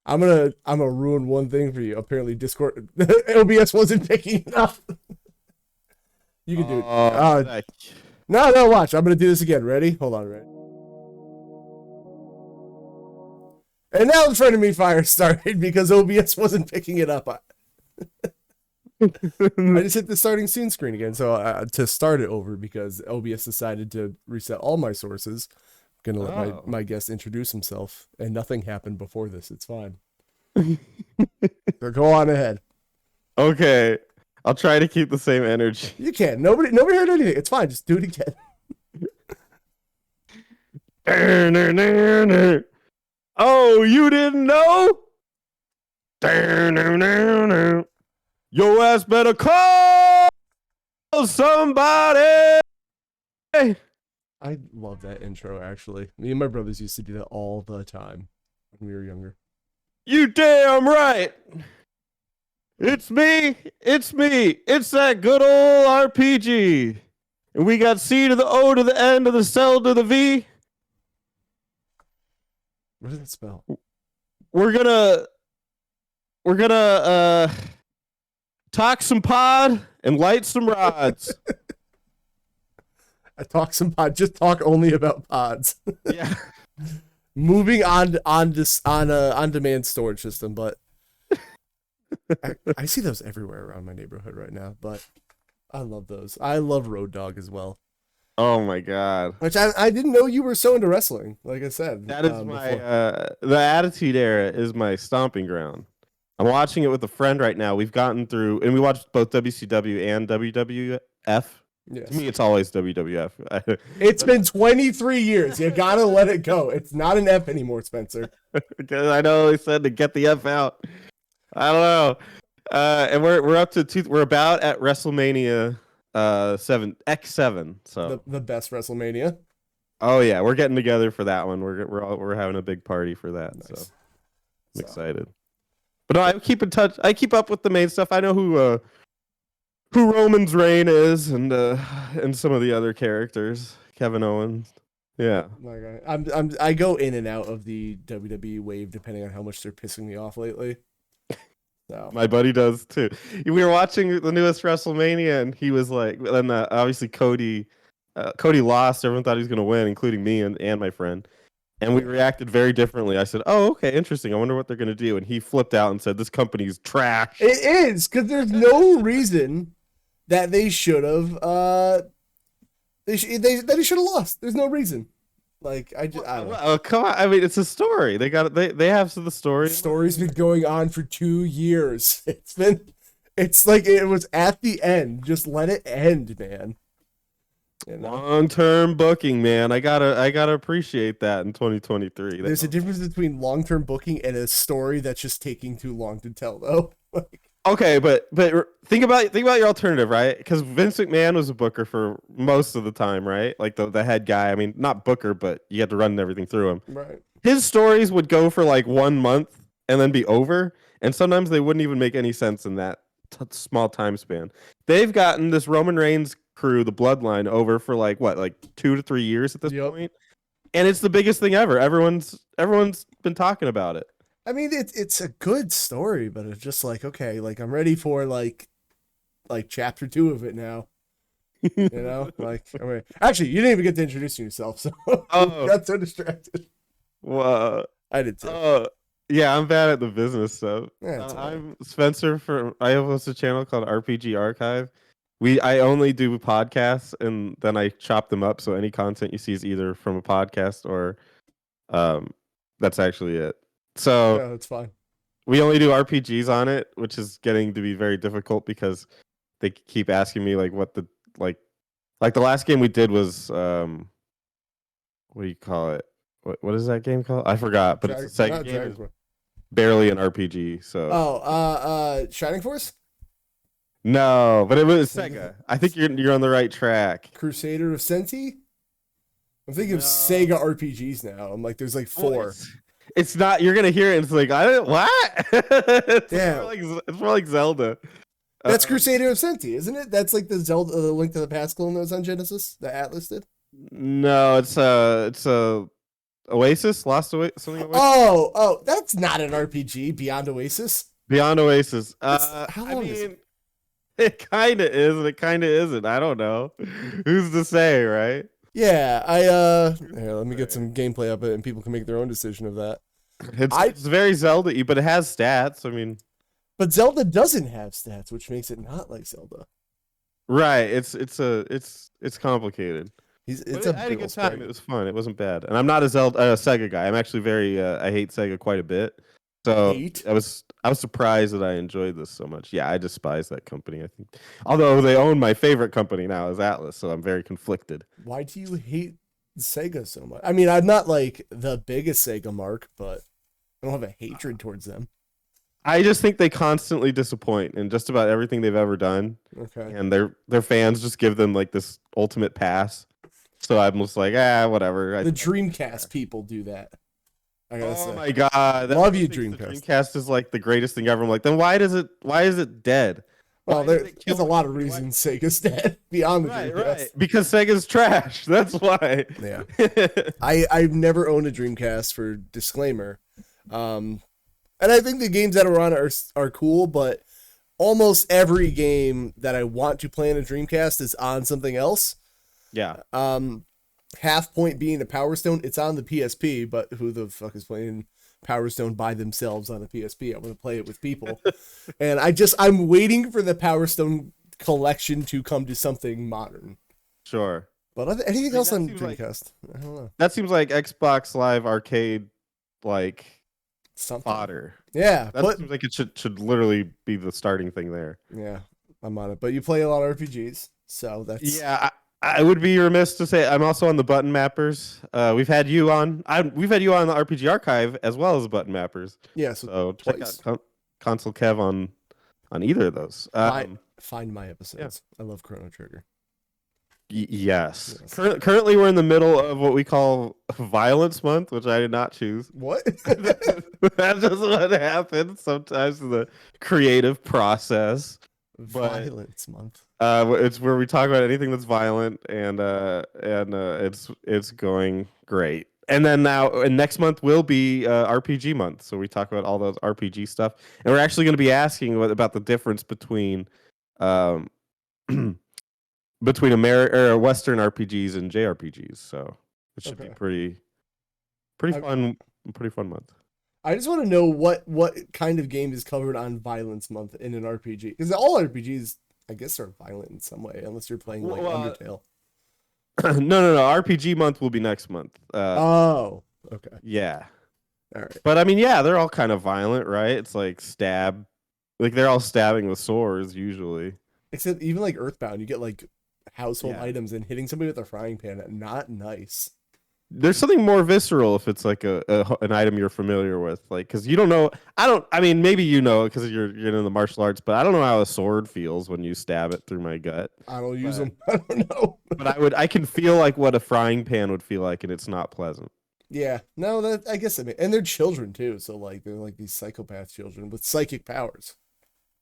I'm gonna ruin one thing for you. Apparently, Discord OBS wasn't picking it up. You can do it. No, watch. I'm gonna do this again. Ready? Hold on, ready. And now the Frenemy Fire started because OBS wasn't picking it up. I just hit the starting soon screen again, so to start it over because OBS decided to reset all my sources. I'm gonna let my guest introduce himself, and nothing happened before this. It's fine. So go on ahead. Okay, I'll try to keep the same energy. You can. Nobody heard anything. It's fine. Just do it again. Oh, you didn't know? Your ass better call somebody. I love that intro, actually. Me and my brothers used to do that all the time when we were younger. You damn right. It's me. It's that good old RPG. And we got C to the O to the N to the cell to the V. What does that spell? We're gonna talk some pod and light some rods. I talk some pod. Just talk only about pods. Yeah. Moving on on-demand storage system, but I see those everywhere around my neighborhood right now. But I love those. I love Road Dogg as well. Oh my god! Which I didn't know you were so into wrestling. Like I said, that is my the Attitude Era is my stomping ground. I'm watching it with a friend right now. We've gotten through, and we watched both WCW and WWF. Yes. To me, it's always WWF. It's been 23 years. You gotta let it go. It's not an F anymore, Spencer. Because I know they said to get the F out. I don't know. And we're up to we're about at WrestleMania 7X7. So the best WrestleMania. Oh yeah, we're getting together for that one. We're having a big party for that. Nice. So I'm excited. But no, I keep in touch. I keep up with the main stuff. I know who Roman's Reign is, and some of the other characters. Kevin Owens. Yeah. I go in and out of the WWE wave depending on how much they're pissing me off lately. So. My buddy does too. We were watching the newest WrestleMania, and he was like, and obviously Cody lost. Everyone thought he was going to win, including me and my friend. And we reacted very differently. I said, "Oh, okay, interesting. I wonder what they're going to do." And he flipped out and said, "This company's trash." It is, because there's no reason that they should have. They should have lost. There's no reason. Like I don't know. Oh come on! I mean, it's a story. They have the story. The story's been going on for 2 years. It's like it was at the end. Just let it end, man. You know? Long-term booking, man. I gotta appreciate that in 2023. There's a difference between long-term booking and a story that's just taking too long to tell, though. Okay, but think about your alternative, right? Because Vince McMahon was a booker for most of the time, right? Like the head guy. I mean, not booker, but you had to run everything through him. Right. His stories would go for like 1 month and then be over, and sometimes they wouldn't even make any sense in that small time span. They've gotten this Roman Reigns crew, the Bloodline, over for like 2 to 3 years at this point, and it's the biggest thing ever. Everyone's been talking about it. I mean, it's a good story, but it's just like, okay, like I'm ready for like chapter 2 of it now. You know, like I mean, actually, you didn't even get to introduce yourself, so got so distracted. Well, I did too. Yeah, I'm bad at the business stuff. Yeah, I'm Spencer I host a channel called RPG Archive. I only do podcasts, and then I chop them up, so any content you see is either from a podcast or that's actually it. So yeah, that's fine. We only do RPGs on it, which is getting to be very difficult because they keep asking me like what the like the last game we did was what do you call it? What is that game called? I forgot, but it's a second game. Barely an RPG. So Shining Force? No, but it was Sega. I think you're on the right track. Crusader of Senti? I'm thinking of Sega RPGs now. I'm like, there's like 4. It's not. You're gonna hear it. And it's like what? It's more like Zelda. That's Crusader of Senti, isn't it? That's like the Zelda, Link to the Past clone that was on Genesis that Atlas did. No, it's a Oasis, something Oasis? Oh, that's not an RPG. Beyond Oasis. Beyond Oasis. How I long is mean, it kind of is, and it kind of isn't. I don't know. Who's to say, right? Yeah, here, let me get some gameplay of it, and people can make their own decision of that. It's very Zelda-y, but it has stats. I mean, But Zelda doesn't have stats, which makes it not like Zelda. right? It's complicated. It's But a I had a big good old time. sprite. It was fun. It wasn't bad. And I'm not a Sega guy. I'm actually very. I hate Sega quite a bit. So Hate? I was surprised that I enjoyed this so much. Yeah, I despise that company. I think, although they own my favorite company now is Atlas, so I'm very conflicted. Why do you hate Sega so much? I mean, I'm not like the biggest Sega mark, but I don't have a hatred towards them. I just think they constantly disappoint in just about everything they've ever done, Okay. and their fans just give them like this ultimate pass. So I'm just like, whatever. The Dreamcast people do that. I gotta Oh say. my god! Love you, thinks the Dreamcast. Dreamcast is like the greatest thing ever. I'm like, then why is it dead? Well, Why did there's it a kill lot of me? reasons Sega's dead beyond the Right, Dreamcast. right. Because Sega's trash. That's why. Yeah. I've never owned a Dreamcast, for disclaimer. And I think the games that are on it are cool, but almost every game that I want to play on a Dreamcast is on something else. Yeah. Half Point being the Power Stone, it's on the PSP, but who the fuck is playing Power Stone by themselves on a PSP? I want to play it with people. And I'm waiting for the Power Stone collection to come to something modern. Sure. But anything else on seems like- Dreamcast? I don't know. That seems like Xbox Live Arcade, like Something. fodder. Yeah, That seems like it should literally be the starting thing there. yeah, I'm on it. But you play a lot of RPGs, so that's Yeah, I would be remiss to say I'm also on the button mappers. We've had you on. We've had you on the RPG Archive as well as button mappers. yeah. So twice. check out Console Kev on either of those. Find my episodes. I love Chrono Trigger. Yes. Currently, we're in the middle of what we call Violence Month, which I did not choose. What? That's just what happens sometimes in the creative process. Violence Month. It's where we talk about anything that's violent, and it's going great. And then next month will be RPG month, so we talk about all those RPG stuff, and we're actually going to be asking about the difference between between Western RPGs and JRPGs. So it should be pretty fun month. I just want to know what kind of game is covered on Violence Month in an RPG, because all RPGs, I guess, are violent in some way, unless you're playing like Undertale. No. RPG month will be next month. Oh, okay. Yeah. All right. But I mean, yeah, they're all kind of violent, right? It's like stab, like they're all stabbing with swords usually. Except even like Earthbound, you get like household items, and hitting somebody with a frying pan, not nice. There's something more visceral if it's like an item you're familiar with, like, because you don't know. I mean, maybe you know because you're in the martial arts, but I don't know how a sword feels when you stab it through my gut. I don't use them. I don't know. But I can feel like what a frying pan would feel like, and it's not pleasant. Yeah, no, that I guess and they're children too, so like they're like these psychopath children with psychic powers.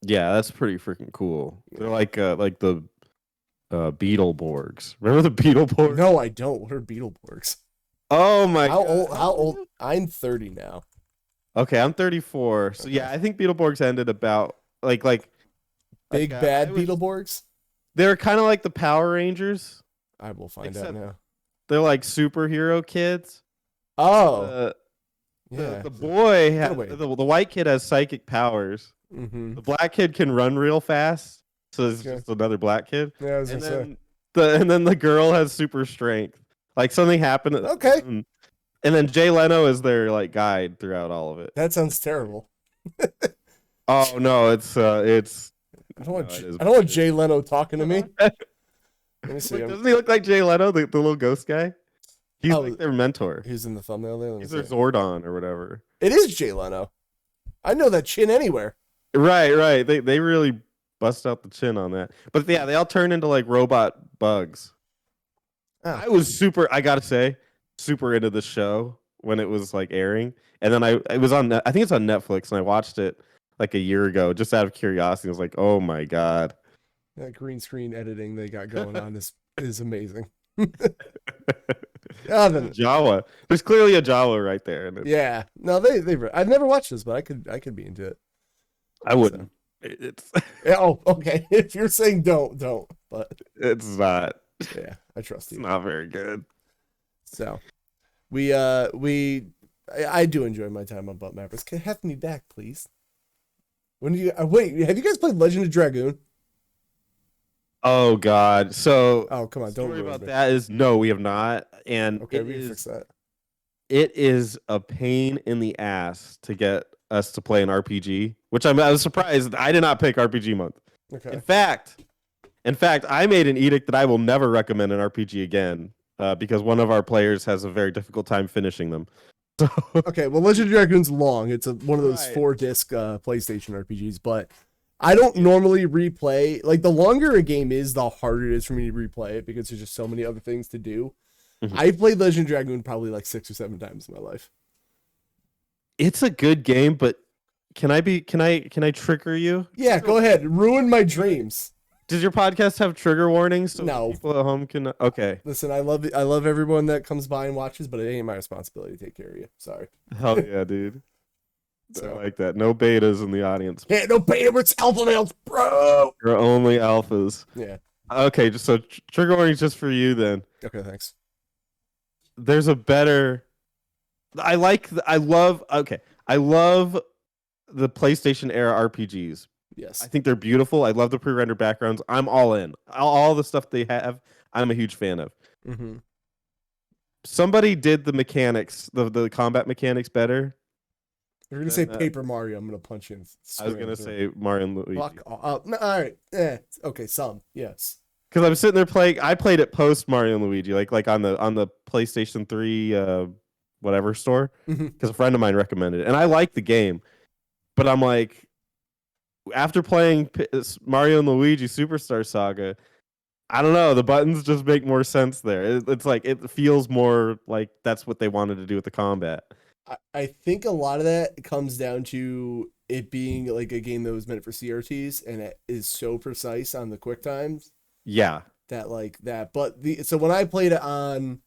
Yeah, that's pretty freaking cool. They're like the Beetleborgs. Remember the Beetleborgs? No, I don't. What are Beetleborgs? Oh my How god. How old? I'm 30 now. Okay, I'm 34. So yeah, I think Beetleborgs ended about like big bad Beetleborgs. They're kind of like the Power Rangers. I will find out now. They're like superhero kids. Oh, yeah. The boy, the white kid has psychic powers. Mm-hmm. The black kid can run real fast, so it's just another black kid. Yeah, I was gonna say. And then the girl has super strength. Like something happened. Okay. And then Jay Leno is their like guide throughout all of it. That sounds terrible. Oh no, it's. I don't want Jay Leno talking to me. Let me see. Doesn't he look like Jay Leno, the little ghost guy? He's like their mentor. He's in the thumbnail there. He's their Zordon or whatever. It is Jay Leno. I know that chin anywhere. Right. They really bust out the chin on that. But yeah, they all turn into like robot bugs. Oh. I gotta say, super into the show when it was like airing. And then it was on, I think it's on Netflix, and I watched it like a year ago just out of curiosity. I was like, oh my god. That green screen editing they got going on is amazing. Then, Jawa. There's clearly a Jawa right there. And yeah. No, they. I've never watched this, but I could be into it. I wouldn't. So. It's Yeah, oh, okay. If you're saying don't. But it's not. yeah, I trust you. It's not very good. So I do enjoy my time on Butt Mappers. Can have me back, please. When do you wait? Have you guys played Legend of Dragoon? Oh God! So Oh come on, don't worry ruin about me. that. Is no, we have not, and Okay, we can fix that. it is a pain in the ass to get us to play an RPG. Which I was surprised. I did not pick RPG month. Okay. In fact, I made an edict that I will never recommend an RPG again because one of our players has a very difficult time finishing them. So Okay, well, Legend of Dragoon's long. It's one of those 4-disc PlayStation RPGs, but I don't normally replay. Like, the longer a game is, the harder it is for me to replay it because there's just so many other things to do. Mm-hmm. I've played Legend of Dragoon probably like 6 or 7 times in my life. It's a good game, but can I trigger you? Yeah, go ahead. Ruin my dreams. Does your podcast have trigger warnings so no. people at home can? Okay. Listen, I love everyone that comes by and watches, but it ain't my responsibility to take care of you. Sorry. Hell yeah, dude. So. I like that. No betas in the audience. Yeah, no beta. It's alpha males, bro. You're only alphas. Yeah. Okay, just so trigger warnings just for you then. Okay, thanks. There's a better. I love the PlayStation era RPGs. Yes. I think they're beautiful. I love the pre-rendered backgrounds. I'm all in. All the stuff they have, I'm a huge fan of. Mm-hmm. Somebody did the mechanics, the combat mechanics better. You're going to say Paper Mario. I'm going to punch you in. I was going to say Mario and Luigi. Fuck. All right. Okay, some. Yes. Because I'm sitting there playing. I played it post Mario and Luigi, like on the PlayStation 3 whatever store, because a friend of mine recommended it, and I like the game, but I'm like, after playing Mario and Luigi Superstar Saga, I don't know, the buttons just make more sense there. It's like it feels more like that's what they wanted to do with the combat. I think a lot of that comes down to it being like a game that was meant for CRTs, and it is so precise on the quick times. Yeah. That like that, but so when I played it on,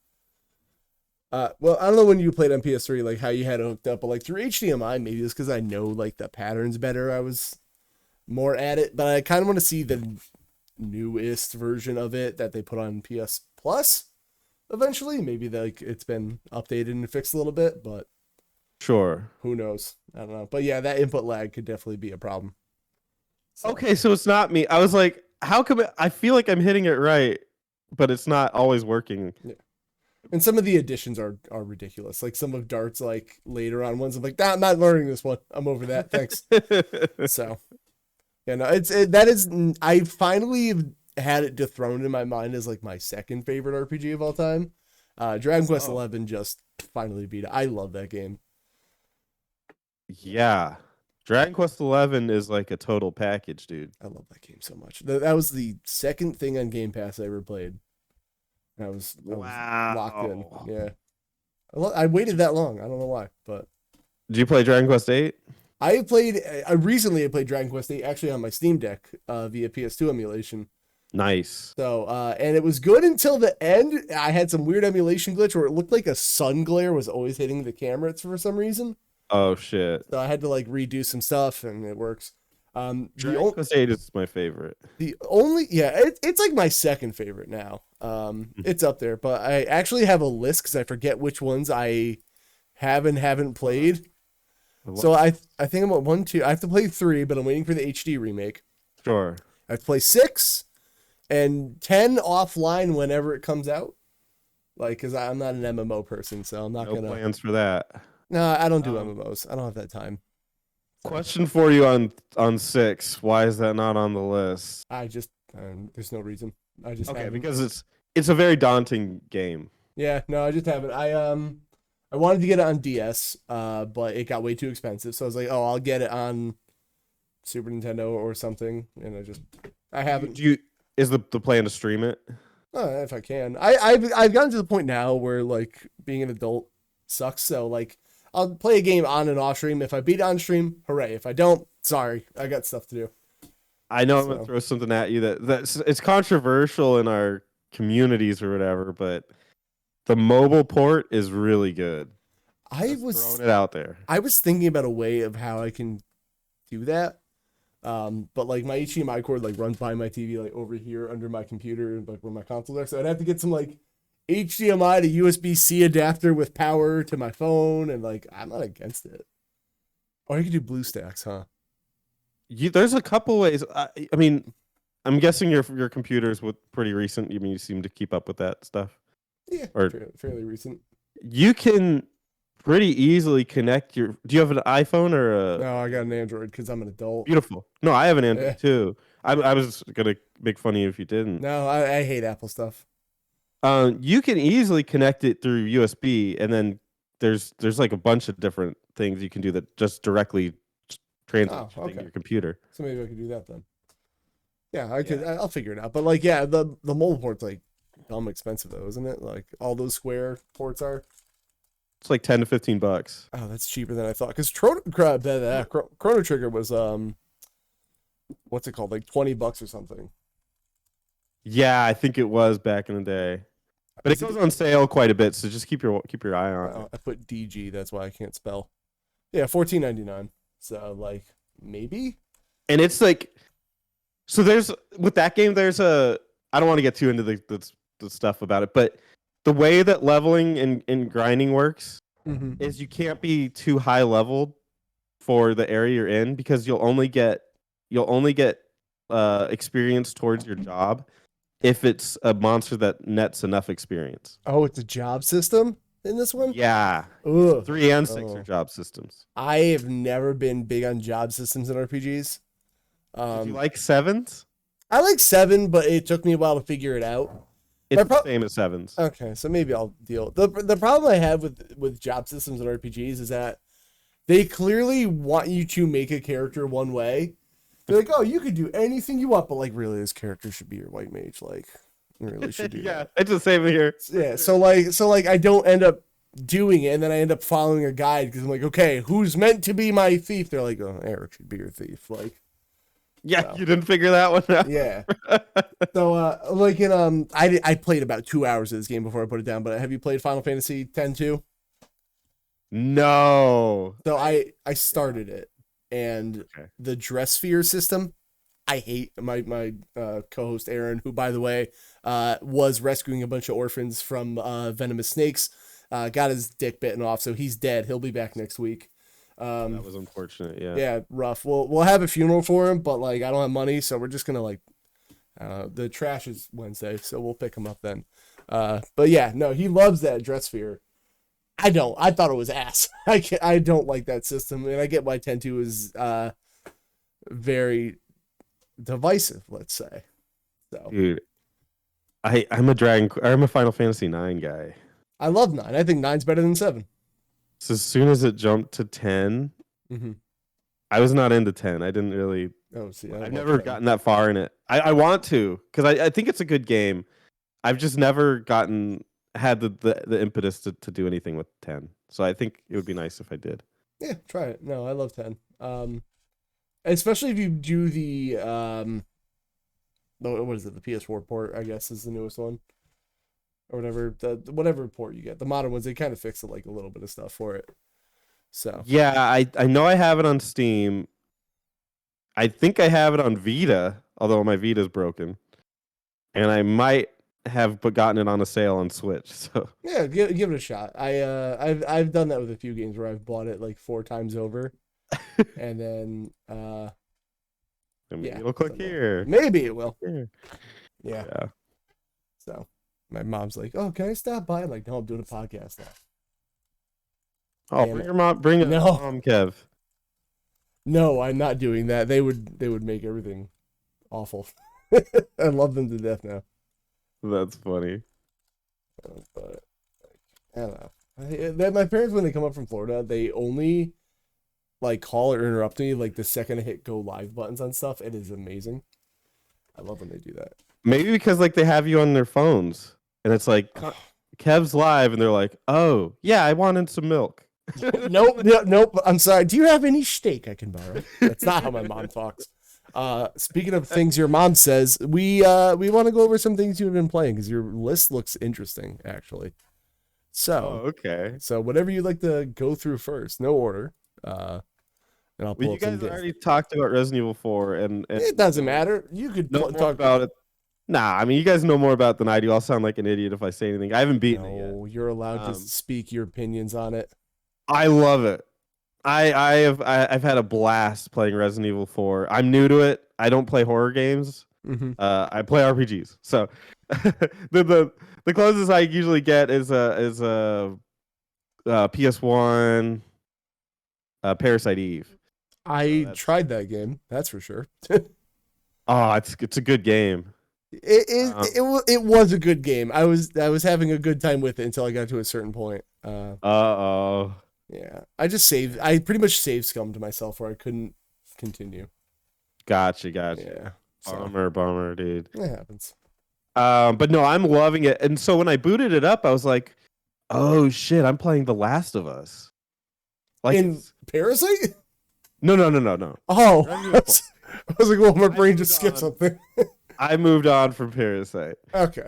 well, I don't know when you played on PS3, like how you had it hooked up, but like through HDMI, maybe it's because I know like the patterns better. I was more at it, but I kind of want to see the newest version of it that they put on PS Plus eventually. Maybe like it's been updated and fixed a little bit, but sure, who knows? I don't know. But yeah, that input lag could definitely be a problem. So. Okay, so it's not me. I was like, how come I feel like I'm hitting it right, but it's not always working. Yeah. And some of the additions are ridiculous. Like some of Dart's like later on ones, I'm like, nah, I'm not learning this one. I'm over that. Thanks. So, yeah, no, that is. I finally had it dethroned in my mind as like my second favorite RPG of all time. Dragon Quest XI just finally beat it. I love that game. Yeah. Dragon Quest XI is like a total package, dude. I love that game so much. That was the second thing on Game Pass I ever played. I was locked in. Yeah. I waited that long. I don't know why, but. Did you play Dragon Quest VIII? I recently played Dragon Quest VIII actually on my Steam Deck via PS2 emulation. Nice. So, and it was good until the end. I had some weird emulation glitch where it looked like a sun glare was always hitting the camera for some reason. Oh shit! So I had to like redo some stuff, and it works. Dragon Quest VIII is my favorite. It's like my second favorite now. It's up there, but I actually have a list because I forget which ones I haven't played. So I think I'm at 1, 2. I have to play 3, but I'm waiting for the HD remake. Sure. I have to play 6 and 10 offline whenever it comes out. Like, because I'm not an MMO person, so I'm not gonna. No plans for that. No, I don't do MMOs. I don't have that time. Question for you on 6. Why is that not on the list? I just there's no reason. I just haven't. Because it's a very daunting game. Yeah, no, I just haven't. I wanted to get it on DS, but it got way too expensive. So I was like, oh, I'll get it on Super Nintendo or something, and I haven't. Is the plan to stream it? If I can, I've gotten to the point now where like being an adult sucks. So like, I'll play a game on and off stream. If I beat it on stream, hooray! If I don't, sorry, I got stuff to do. I know I'm gonna throw something at you that's it's controversial in our communities or whatever, but The mobile port is really good. I Just was throwing it out there. I was thinking about a way of how I can do that. But like my HDMI cord like runs by my TV like over here under my computer, like where my console is. So I'd have to get some like HDMI to USB-C adapter with power to my phone, and like I'm not against it. Or you could do BlueStacks, huh? There's a couple ways. I mean, I'm guessing your computer's pretty recent. You mean you seem to keep up with that stuff? Yeah, Or fairly recent. you can pretty easily connect your. Do you have an iPhone or a? No, I got an Android because I'm an adult. Beautiful. No, I have an Android Yeah. too. I was gonna make fun of you if you didn't. No, I hate Apple stuff. You can easily connect it through USB, and then there's like a bunch of different things you can do that just directly translate to your computer. So maybe I could do that then. Yeah, I could. I'll figure it out. But like, yeah, the mobile port's like dumb expensive though, isn't it? Like all those square ports are. It's like $10 to $15. Oh, that's cheaper than I thought. Because Chrono Trigger was what's it called? Like $20 or something. Yeah, I think it was back in the day, but it goes on sale quite a bit. So just keep your eye on it. I put DG. That's why I can't spell. Yeah, $14.99. So like maybe. And it's like, so there's with that game. There's a. I don't want to get too into the stuff about it, but the way that leveling and grinding works is you can't be too high leveled for the area you're in, because you'll only get experience towards your job if it's a monster that nets enough experience. Oh, it's a job system in this one? Yeah. Ugh. 3 and 6 are job systems. I have never been big on job systems in RPGs. Do you like 7s? I like 7, but it took me a while to figure it out. It's the same as 7s. Okay, so maybe I'll deal. The problem I have with job systems in RPGs is that they clearly want you to make a character one way. They're like, oh, you could do anything you want, but like, really, this character should be your white mage. Like, you really should do that. It's the same here. Yeah, so like, I don't end up doing it, and then I end up following a guide because I'm like, okay, who's meant to be my thief? They're like, oh, Eric should be your thief. Like, yeah, you didn't figure that one out. Yeah. So, like in I played about 2 hours of this game before I put it down. But have you played Final Fantasy X too? No. So I started it, and the dress sphere system, I hate. My co-host Aaron, who by the way was rescuing a bunch of orphans from venomous snakes, got his dick bitten off, so he's dead. He'll be back next week. That was unfortunate. Yeah, rough. We'll have a funeral for him, but like I don't have money, so we're just gonna like the trash is Wednesday, so we'll pick him up then. But yeah, no, he loves that dress sphere. I don't. I thought it was ass. I don't like that system, and I get why 10-2 is very divisive. Let's say. So, dude, I'm a Final Fantasy 9 guy. I love 9. I think 9's better than 7. So as soon as it jumped to 10, I was not into 10. I didn't really. Oh, see, I've never gotten that far in it. I want to, because I think it's a good game. I've just never had the impetus to do anything with 10. So I think it would be nice if I did. Yeah, try it. No, I love 10. Especially if you do the what is it? The PS4 port, I guess, is the newest one. Or whatever port you get. The modern ones, they kind of fix it like a little bit of stuff for it. So yeah, I know I have it on Steam. I think I have it on Vita, although my Vita's broken. And I might have gotten it on a sale on Switch. So yeah, give it a shot. I've done that with a few games where I've bought it like 4 times over. And then maybe it'll click here. Maybe it will. Yeah. So my mom's like, "Oh, can I stop by?" I'm like, "No, I'm doing a podcast now." Oh, bring your mom. Bring it, mom, Kev. No, I'm not doing that. They would make everything awful. I love them to death now. That's funny. But I don't know. My parents, when they come up from Florida, they only like call or interrupt me like the second I hit go live buttons on stuff. It is amazing. I love when they do that. Maybe because like they have you on their phones. And it's like, Kev's live, and they're like, "Oh, yeah, I wanted some milk." Nope. I'm sorry. Do you have any steak I can borrow? That's not how my mom talks. Speaking of things your mom says, we want to go over some things you've been playing because your list looks interesting, actually. So, okay. so whatever you'd like to go through first, no order. And I'll pull Well, you up some guys games. already talked about Resident Evil 4, and It doesn't matter. You could know more talk about it. Nah, I mean, you guys know more about it than I do. I'll sound like an idiot if I say anything. I haven't beaten it yet. No, you're allowed to speak your opinions on it. I love it. I've had a blast playing Resident Evil 4. I'm new to it. I don't play horror games. Mm-hmm. I play RPGs. So the closest I usually get is a PS1 Parasite Eve. I tried that game. That's for sure. Oh, it's a good game. It was a good game. I was having a good time with it until I got to a certain point. Oh. Yeah, I just saved. I pretty much saved scummed myself where I couldn't continue. Gotcha. Yeah, Bummer, dude. It happens. But no, I'm loving it. And so when I booted it up, I was like, oh shit, I'm playing The Last of Us. Like in Parasite? No. Oh, I was like, well, my brain just skipped something. I moved on from Parasite. Okay.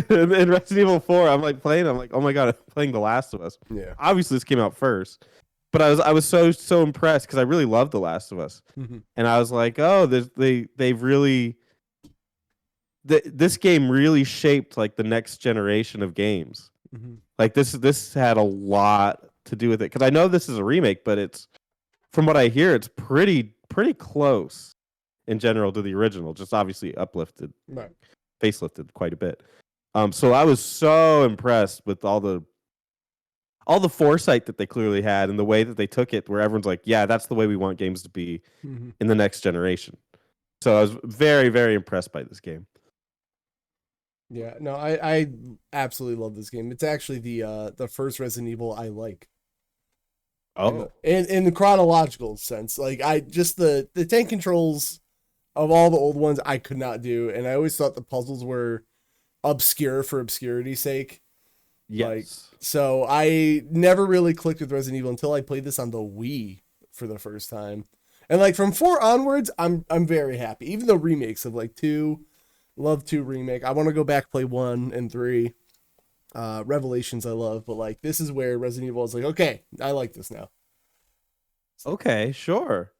In Resident Evil 4, I'm like playing. I'm like, oh my god, I'm playing The Last of Us. Yeah. Obviously, this came out first, but I was so impressed because I really loved The Last of Us, and I was like, oh, they've really. This game really shaped like the next generation of games. Like this had a lot to do with it because I know this is a remake, but it's from what I hear, it's pretty close in general to the original, just obviously uplifted, right, facelifted quite a bit. So I was so impressed with all the foresight that they clearly had and the way that they took it, where everyone's like, yeah, that's the way we want games to be in the next generation. So I was very, very impressed by this game. Yeah, no, I absolutely love this game. It's actually the first Resident Evil I like. Oh, in the chronological sense, like I just the tank controls of all the old ones I could not do, and I always thought the puzzles were obscure for obscurity's sake. yes. Like, so I never really clicked with Resident Evil until I played this on the Wii for the first time, and like from 4 onwards, I'm very happy. Even the remakes of like 2, love 2 remake. I want to go back play 1 and 3. Revelations I love, but like this is where Resident Evil is like, okay, I like this now. Okay, sure.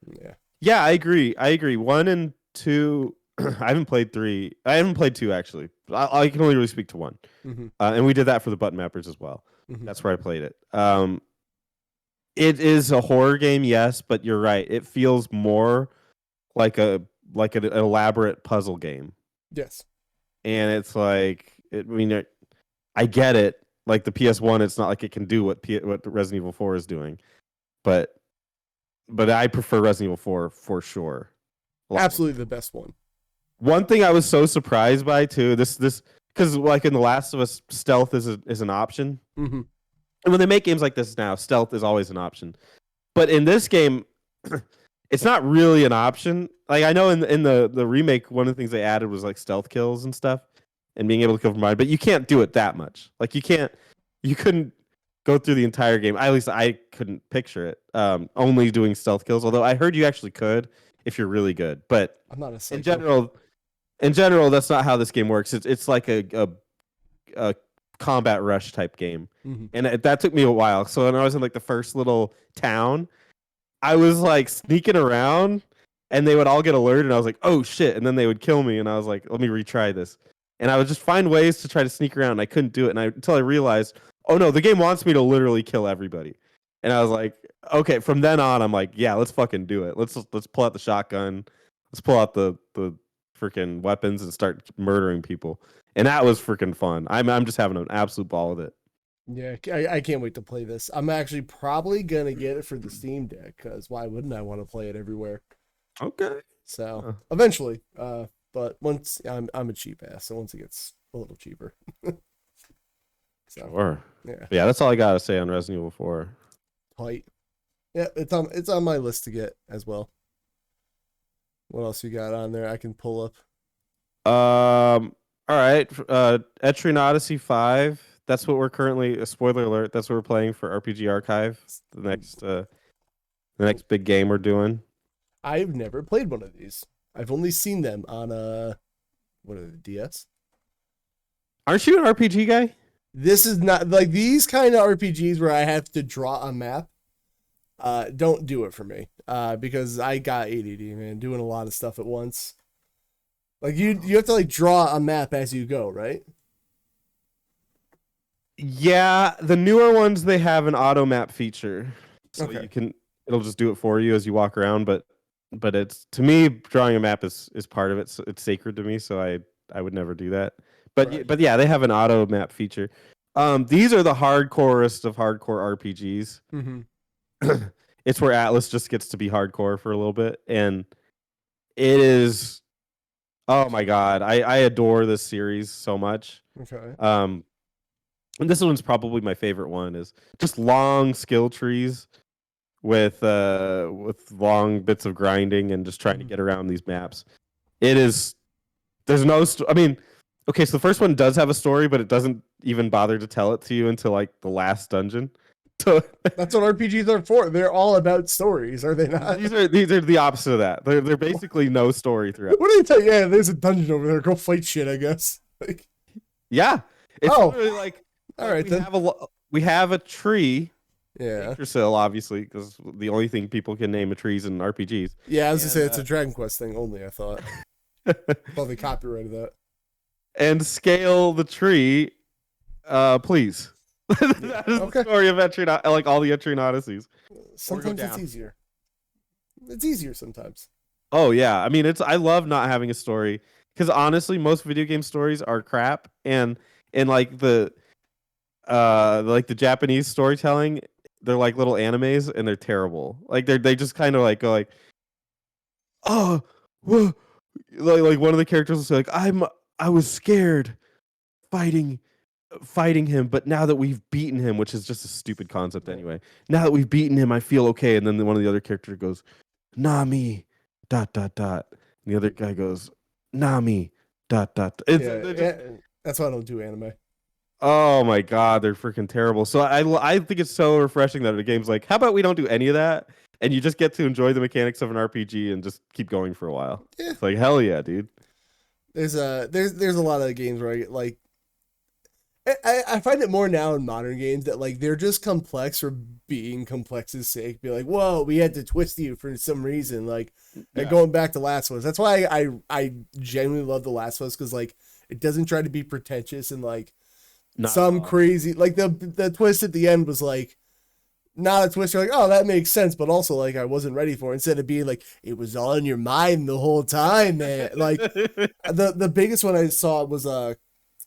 Yeah, I agree. 1 and 2. I haven't played 3. I haven't played 2 actually. I can only really speak to 1. And we did that for the button mappers as well. That's where I played it. It is a horror game, yes, but you're right. It feels more like an elaborate puzzle game. Yes. And it's like, I get it. Like the PS1, it's not like it can do what Resident Evil 4 is doing, but I prefer Resident Evil 4 for sure. Absolutely the best one. One thing I was so surprised by too, this because like in The Last of Us, stealth is an option, and when they make games like this now, stealth is always an option. But in this game, it's not really an option. Like I know in the remake, one of the things they added was like stealth kills and stuff, and being able to kill from behind. But you can't do it that much. Like you couldn't go through the entire game. At least I couldn't picture it. Only doing stealth kills. Although I heard you actually could if you're really good. But I'm not a psycho. in general, that's not how this game works. It's like a combat rush type game, and that took me a while. So when I was in like the first little town, I was like sneaking around, and they would all get alerted, and I was like, oh shit, and then they would kill me, and I was like, let me retry this, and I would just find ways to try to sneak around, and I couldn't do it, until I realized, oh no, the game wants me to literally kill everybody, and I was like, okay, from then on, I'm like, yeah, let's fucking do it. Let's pull out the shotgun, let's pull out the freaking weapons and start murdering people, and that was freaking fun. I'm just having an absolute ball with it. Yeah, I can't wait to play this. I'm actually probably gonna get it for the Steam Deck because why wouldn't I want to play it everywhere? Okay. So eventually, but once I'm a cheap ass, so once it gets a little cheaper. So, sure. Yeah. That's all I gotta say on Resident Evil 4. Tight. Yeah, it's on my list to get as well. What else you got on there? I can pull up. All right. Etrian Odyssey 5. That's what we're currently. Spoiler alert. That's what we're playing for RPG Archive. The next big game we're doing. I've never played one of these. I've only seen them on what are the DS? Aren't you an RPG guy? This is not like these kind of RPGs where I have to draw a map. Don't do it for me. Because I got ADD, man, doing a lot of stuff at once. Like you have to like draw a map as you go, right? Yeah, the newer ones they have an auto map feature, so Okay. it'll just do it for you as you walk around. But it's, to me, drawing a map is part of it. So it's sacred to me, so I would never do that. Right. But yeah, they have an auto map feature. These are the hardcorest of hardcore RPGs. Mm-hmm. It's where Atlas just gets to be hardcore for a little bit, and it is, oh my god, I adore this series so much. Okay. And this one's probably my favorite one, is just long skill trees with long bits of grinding and just trying to get around these maps. It is, there's no I mean, okay, so the first one does have a story, but it doesn't even bother to tell it to you until like the last dungeon. So That's what RPGs are for. They're all about stories, are they not? these are the opposite of that. They're basically no story throughout. What do you tell you? Yeah, there's a dungeon over there. Go fight shit, I guess. Like, Yeah, it's literally like, all right, then. We have a tree. Yeah. Yggdrasil, obviously, because the only thing people can name a tree is in RPGs. Yeah, I was gonna say it's a Dragon Quest thing only, I thought. Well, they copyrighted that. And scale the tree, please. That is the story of Entry, like all the Entry Odysseys. Sometimes it's easier. It's easier sometimes. Oh yeah, I mean, I love not having a story, because honestly, most video game stories are crap, and like the Japanese storytelling, they're like little animes and they're terrible. Like they just kind of like go like, oh, whoa. Like one of the characters will say like, I was scared fighting him, but now that we've beaten him, which is just a stupid concept anyway. Now that we've beaten him, I feel okay. And then one of the other characters goes, Nami, ... And the other guy goes, Nami, ... That's why I don't do anime. Oh my god, they're freaking terrible. So I think it's so refreshing that a game's like, how about we don't do any of that, and you just get to enjoy the mechanics of an RPG and just keep going for a while. Yeah. It's like, hell yeah, dude. There's a lot of games where I find it more now in modern games that like they're just complex for being complex's sake. Be like, whoa, we had to twist you for some reason. Like, going back to Last of Us. That's why I genuinely love the Last of Us, because like it doesn't try to be pretentious and like some crazy, like the twist at the end was like not a twist. You're like, oh, that makes sense, but also like I wasn't ready for it. Instead of being like it was all in your mind the whole time, man. Like the biggest one I saw was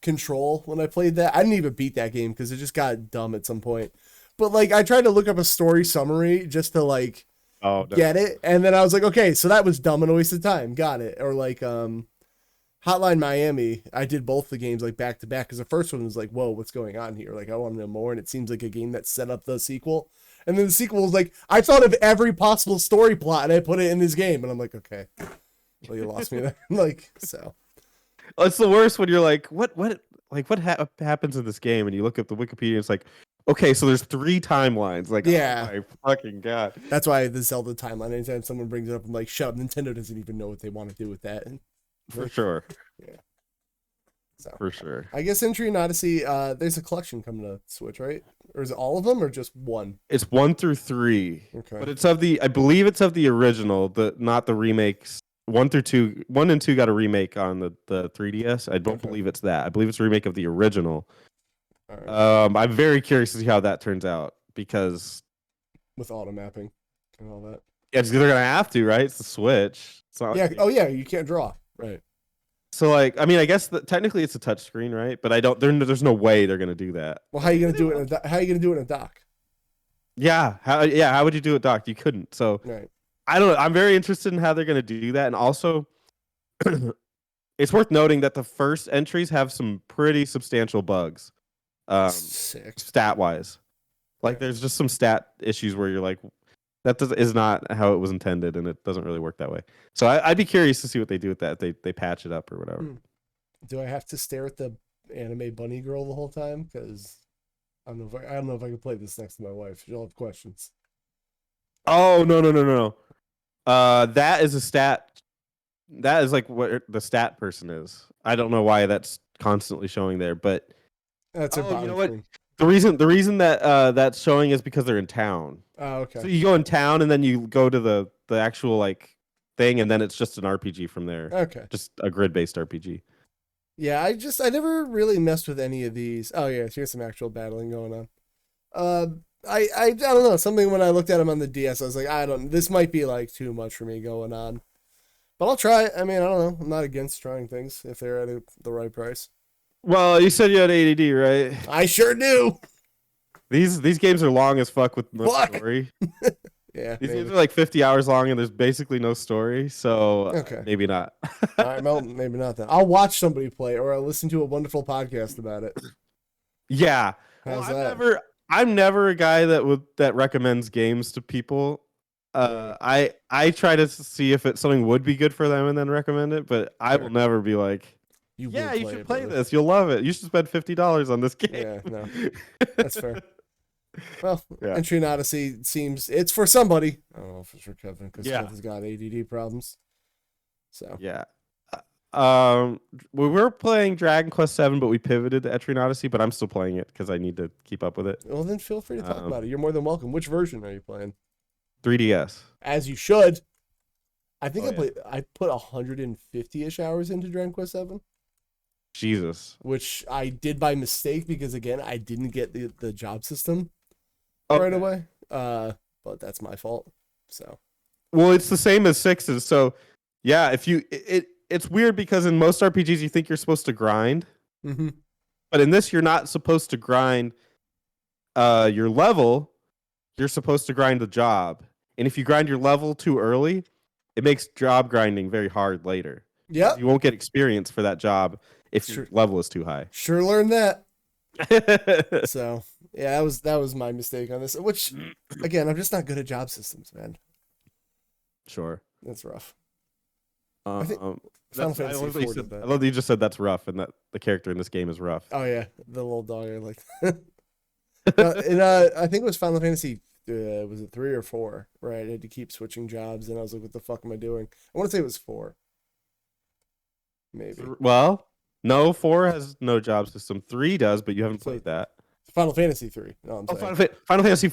Control. When I played that, I didn't even beat that game because it just got dumb at some point. But like I tried to look up a story summary just to like get it, and then I was like, okay, so that was dumb and a waste of time. Got it. Or like Hotline Miami, I did both the games like back to back, because the first one was like, whoa, what's going on here? Like I want to know more, and it seems like a game that set up the sequel. And then the sequel was like, I thought of every possible story plot and I put it in this game, and I'm like, okay, well, you lost me there. Like, so it's the worst when you're like, what happens in this game, and you look up the Wikipedia, it's like, okay, so there's 3 timelines. Like, yeah, oh my fucking god. That's why the Zelda timeline, anytime someone brings it up, I'm like, shut up, Nintendo doesn't even know what they want to do with that. For sure. Yeah. So for sure. I guess Entry and Odyssey, there's a collection coming to Switch, right? Or is it all of them, or just one? It's 1 through 3. Okay. But it's I believe it's of the original, not the remakes. 1 through 2, 1 and 2 got a remake on the 3DS. I don't believe it's that. I believe it's a remake of the original. All right. I'm very curious to see how that turns out, because with auto mapping and all that. Yeah, they're gonna have to, right? It's the Switch. It's not like, yeah, you can't draw, right? So like, I mean, I guess technically it's a touch screen, right? But there's no way they're gonna do that. Well, how are you gonna do it? How are you gonna do it in a dock? Yeah, how would you do it docked? You couldn't. So right. I don't know. I'm very interested in how they're gonna do that, and also, it's worth noting that the first entries have some pretty substantial bugs, stat wise. Like, there's just some stat issues where you're like, that is not how it was intended, and it doesn't really work that way. So I'd be curious to see what they do with that. They patch it up or whatever. Do I have to stare at the anime bunny girl the whole time? Because I don't know if I can play this next to my wife. She'll have questions. Oh no. That is a stat. That is like what the stat person is. I don't know why that's constantly showing there, but That's a Oh, you bottom know what? screen. The reason that that's showing is because they're in town. Oh, okay. So you go in town and then you go to the actual like thing, and then it's just an RPG from there. Okay. Just a grid based RPG. Yeah, I never really messed with any of these. Oh yeah, here's some actual battling going on. I don't know, something when I looked at them on the DS, I was like, this might be like too much for me going on. But I'll try it. I mean, I don't know. I'm not against trying things if they're at the right price. Well, you said you had ADD, right? I sure do. These games are long as fuck with no Fuck. story. Yeah, These maybe. games are like 50 hours long and there's basically no story, so Okay. maybe not. All right, well, maybe not then. I'll watch somebody play, or I'll listen to a wonderful podcast about it. Yeah. How's Well, that? I'm never a guy that recommends games to people. I try to see if something would be good for them and then recommend it, but I will never be like, You yeah, will you play should it, play brother. this. You'll love it. You should spend $50 on this game. Yeah, no. That's fair. Well, Yeah. Entry Odyssey seems it's for somebody. I don't know if it's for Kevin because Yeah. Kevin's got ADD problems. So Yeah. We were playing Dragon Quest VII, but we pivoted to Etrian Odyssey, but I'm still playing it because I need to keep up with it. well, then feel free to talk about it. You're more than welcome. Which version are you playing? 3DS. As you should. I think Oh, yeah. I put 150-ish hours into Dragon Quest VII, Jesus. which I did by mistake because again I didn't get the job system Okay. right away. But that's my fault. So Well, it's the same as sixes. So, yeah, if you it's weird because in most RPGs you think you're supposed to grind, but in this you're not supposed to grind your level. You're supposed to grind the job, and if you grind your level too early, it makes job grinding very hard later. yeah, You won't get experience for that job if your level is too high. sure learned that. So yeah, that was my mistake on this. Which again, I'm just not good at job systems, man. Sure. That's rough. I think Final Fantasy IV did that. love that you just said that's rough, and that the character in this game is rough. Oh yeah, the little dog I like. And I think it was Final Fantasy. Was it 3 or 4? Right, I had to keep switching jobs, and I was like, "What the fuck am I doing?" I want to say it was 4. Maybe Well, no, 4 has no job system. 3 does, but you haven't played that. Final Fantasy 3. No, I'm saying Final Fantasy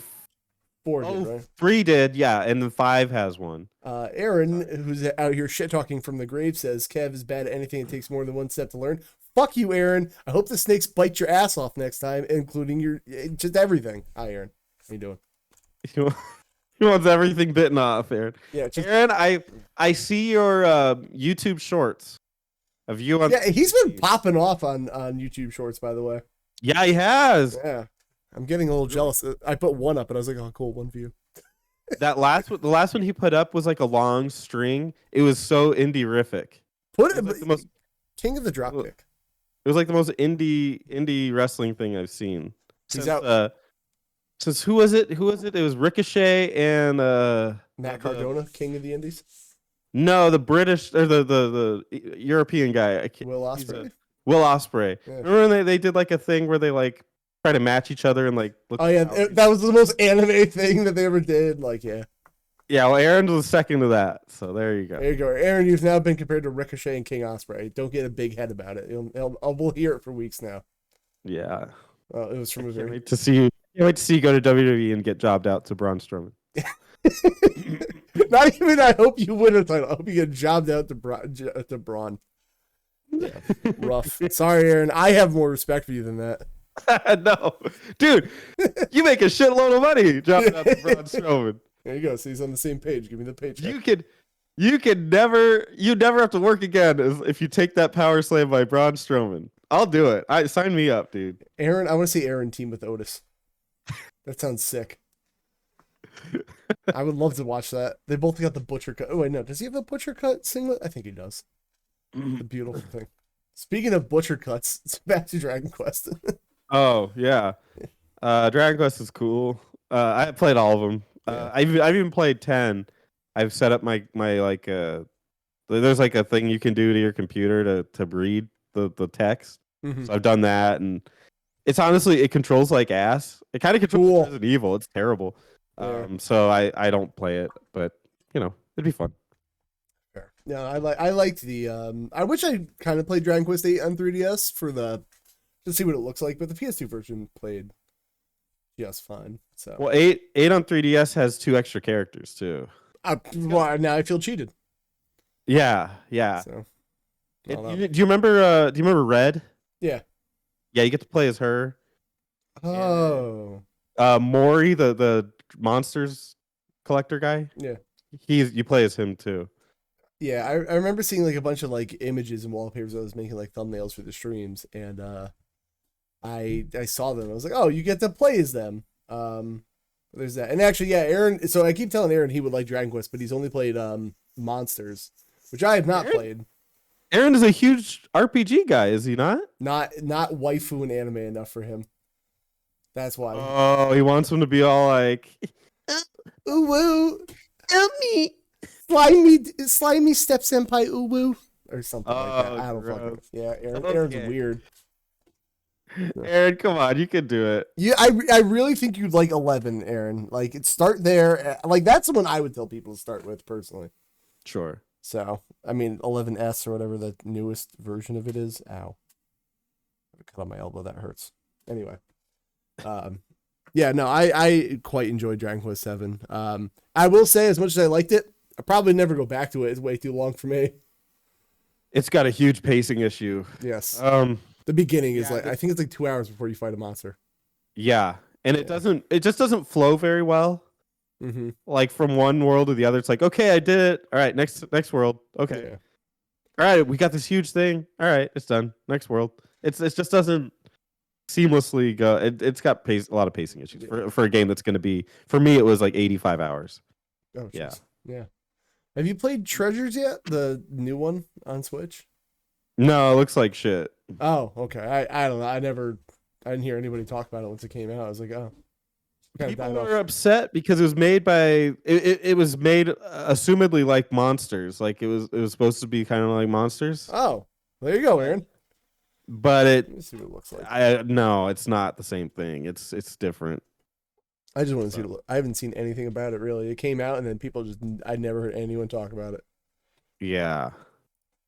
4 did, right? 3 did, yeah, and then 5 has one. Aaron, who's out here shit talking from the grave, says Kev is bad at anything it takes more than one step to learn. Fuck you, Aaron. I hope the snakes bite your ass off next time, including your just everything. Hi, Aaron. How you doing? He wants everything bitten off, Aaron. Yeah, Aaron, I see your YouTube shorts of you on. Yeah, he's been popping off on YouTube Shorts, by the way. Yeah, he has. Yeah, I'm getting a little jealous. I put one up, and I was like, "Oh, cool, one view." The last one he put up was like a long string. It was so indie-rific. Put it, Like the most, King of the Dropkick. it was like the most indie wrestling thing I've seen. He's out. Since who was it? Who was it? It was Ricochet and Matt Cardona, King of the Indies. No, the British or the European guy. Will Ospreay. Will Ospreay. Yeah. Remember when they did like a thing where they like try to match each other and like look. Oh yeah, that was the most anime thing that they ever did. Like yeah. Yeah, well, Aaron was second to that, so there you go. There you go, Aaron. You've now been compared to Ricochet and King Ospreay. Don't get a big head about it. We'll hear it for weeks now. Yeah. It was from a Can't very. wait to see you. Can't wait to see you go to WWE and get jobbed out to Braun Strowman. Not even. I hope you win a title. I hope you get jobbed out to Braun. Yeah, rough. Sorry, Aaron. I have more respect for you than that. No, dude, you make a shitload of money jobbing out to Braun Strowman. There you go. So he's on the same page. Give me the paycheck. You never have to work again if you take that power slam by Braun Strowman. I'll do it. Sign me up, dude. Aaron, I want to see Aaron team with Otis. That sounds sick. I would love to watch that. They both got the butcher cut. Oh wait, no. Does he have a butcher cut singlet? I think he does. The beautiful thing. Speaking of butcher cuts, it's back to Dragon Quest. Oh yeah, Dragon Quest is cool. I played all of them. Yeah. I've even played 10. I've set up my like there's like a thing you can do to your computer to read the text. Mm-hmm. So I've done that, and it's honestly it controls like ass. It kind of controls Resident Evil. It's terrible. Yeah. So I don't play it, but you know it'd be fun. Fair. Yeah, I liked the I wish I kind of played Dragon Quest 8 on 3DS for to see what it looks like. But the PS2 version played just fine. So Well, 8 on 3DS has 2 extra characters too. Well, now I feel cheated. Yeah, yeah. So Do you remember? Do you remember Red? yeah. Yeah, you get to play as her. Oh. Maury, the monsters collector guy. Yeah. You play as him too. Yeah, I remember seeing like a bunch of like images and wallpapers. I was making like thumbnails for the streams, and I saw them. I was like, oh, you get to play as them. There's that, and actually, yeah, Aaron. So I keep telling Aaron he would like Dragon Quest, but he's only played Monsters, which I have not played. Aaron is a huge RPG guy, is he not? Not waifu and anime enough for him. That's why. Oh, he wants him to be all like, ooh woo, me, slimy step senpai, ooh woo, or something like that. I don't fucking. Yeah, Aaron's weird. Aaron, come on, you can do it. Yeah, I really think you'd like 11, Aaron. Like, start there. Like, that's the one I would tell people to start with personally. Sure. So, I mean, 11S or whatever the newest version of it is. Ow. I cut on my elbow. That hurts. Anyway. Yeah, no, I quite enjoyed Dragon Quest 7. I will say, as much as I liked it, I probably never go back to it. It's way too long for me. It's got a huge pacing issue. Yes. The beginning is I think it's like 2 hours before you fight a monster. Yeah. And it just doesn't flow very well. Mm-hmm. Like from one world to the other, it's like, okay, I did it. All right, next world. Okay. Yeah. All right, we got this huge thing. All right, it's done. Next world. It just doesn't seamlessly go. It's got a lot of pacing issues for a game that's going to be, for me, it was like 85 hours. Oh, yeah. Yeah. Have you played Treasures yet? The new one on Switch? No, it looks like shit. Oh, okay. I don't know. I didn't hear anybody talk about it once it came out. I was like, oh. People were upset because it was made by it was made assumedly like Monsters. Like it was supposed to be kind of like Monsters. Oh, there you go, Aaron. But let me see what it looks like. No, it's not the same thing. It's different. I just want to see it. I haven't seen anything about it really. It came out and then I never heard anyone talk about it. Yeah.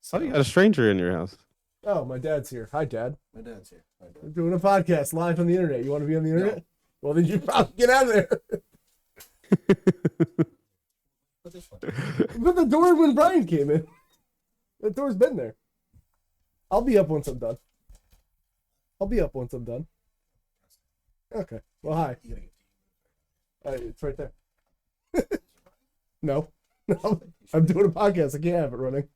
So you got a stranger in your house. Oh, my dad's here. Hi, Dad. My dad's here. Hi, Dad. We're doing a podcast live on the internet. You want to be on the internet? No. Well, then you probably get out of there. Put this one. But the door when Brian came in. The door's been there. I'll be up once I'm done. Okay. Well, hi. It's right there. No. I'm doing a podcast. I can't have it running.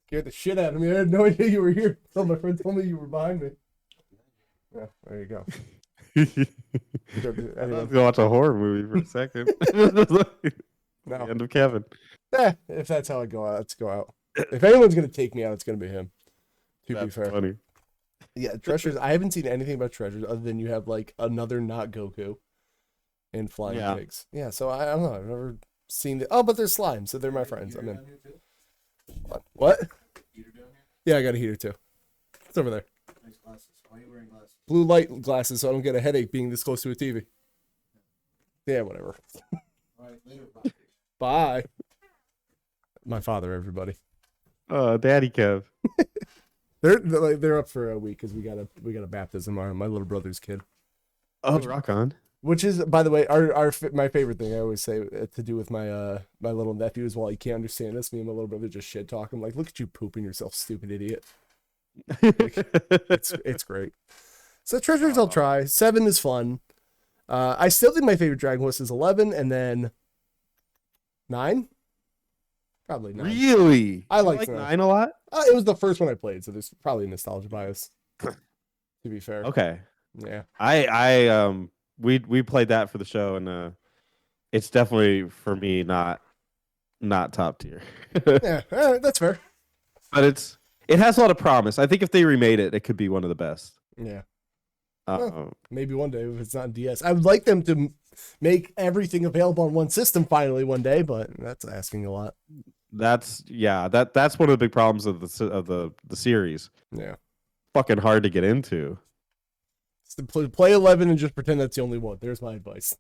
Scared the shit out of me. I had no idea you were here. So my friend told me you were behind me. Yeah, there you go. I was gonna watch a horror movie for a second. No. End of Kevin. If that's how I go out, let's go out. If anyone's gonna take me out, it's gonna be him. To be fair. Funny. Yeah, Treasures. I haven't seen anything about Treasures other than you have like another not Goku and flying pigs. Yeah, so I don't know. I've never seen the. Oh, but they're slime, so they're my friends. I'm in. What? Yeah, I got a heater too. It's over there. Nice glasses. Why are you wearing glasses? Blue light glasses, so I don't get a headache being this close to a TV. Yeah, whatever. All right, later. Bye. Bye. My father, everybody. Oh, Daddy Kev. They're up for a week because we got a baptism. My little brother's kid. Oh, rock on. Which is, by the way, my favorite thing. I always say to do with my my little nephew is while he can't understand this, me and my little brother just shit talk him like, "Look at you pooping yourself, stupid idiot." Like, it's great. So Treasures I'll try. 7 is fun. I still think my favorite Dragon Quest is 11, and then 9. Probably 9. Really? I like 9 a lot. It was the first one I played, so there's probably a nostalgia bias. To be fair. Okay. Yeah. We played that for the show, and it's definitely for me not top tier. Yeah, all right, that's fair. But it has a lot of promise. I think if they remade it, it could be one of the best. Yeah. Well, maybe one day if it's not DS. I would like them to make everything available on one system finally one day, but that's asking a lot. That's one of the big problems of the series. Yeah. Fucking hard to get into. Play 11 and just pretend that's the only one. There's my advice.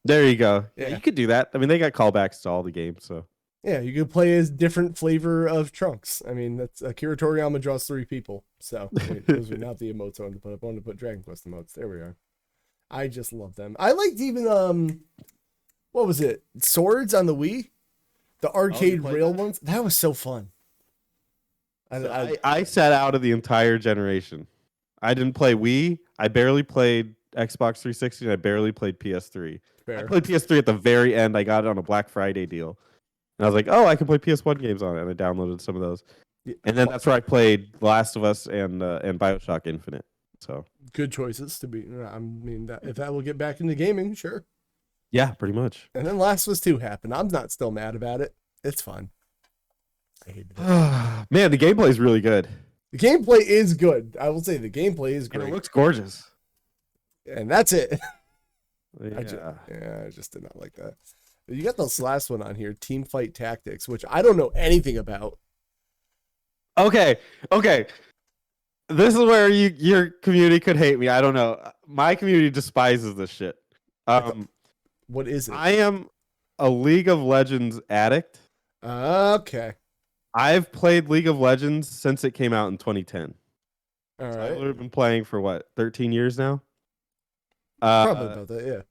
There you go. Yeah. You could do that. I mean, they got callbacks to all the games, so Yeah, you could play as different flavor of Trunks. I mean, that's Akira Toriyama draws 3 people. So wait, those are not the emotes I wanted to put up. I wanted to put Dragon Quest emotes. There we are. I just love them. I liked even what was it? Swords on the Wii? The arcade played rail that? ones? That was so fun. I sat out of the entire generation. I didn't play Wii. I barely played Xbox 360. And I barely played PS3. I fair. played PS3 at the very end. I got it on a Black Friday deal. And I was like, oh, I can play PS1 games on it. And I downloaded some of those. Yeah, And then that's where I played The Last of Us and BioShock Infinite. So good choices to be. I mean, if that will get back into gaming, sure. yeah, pretty much. And then Last of Us 2 happened. I'm not still mad about it. It's fun. I hated it. Man, the gameplay is really good. The gameplay is good. I will say the gameplay is And great. it looks gorgeous. And that's it. Yeah. I just did not like that. You got this last one on here, Team Fight Tactics, which I don't know anything about. Okay. This is where your community could hate me. I don't know. My community despises this shit. What is it? I am a League of Legends addict. Okay. I've played League of Legends since it came out in 2010. All So right. I've literally been playing for what, 13 years now? Probably about that, yeah.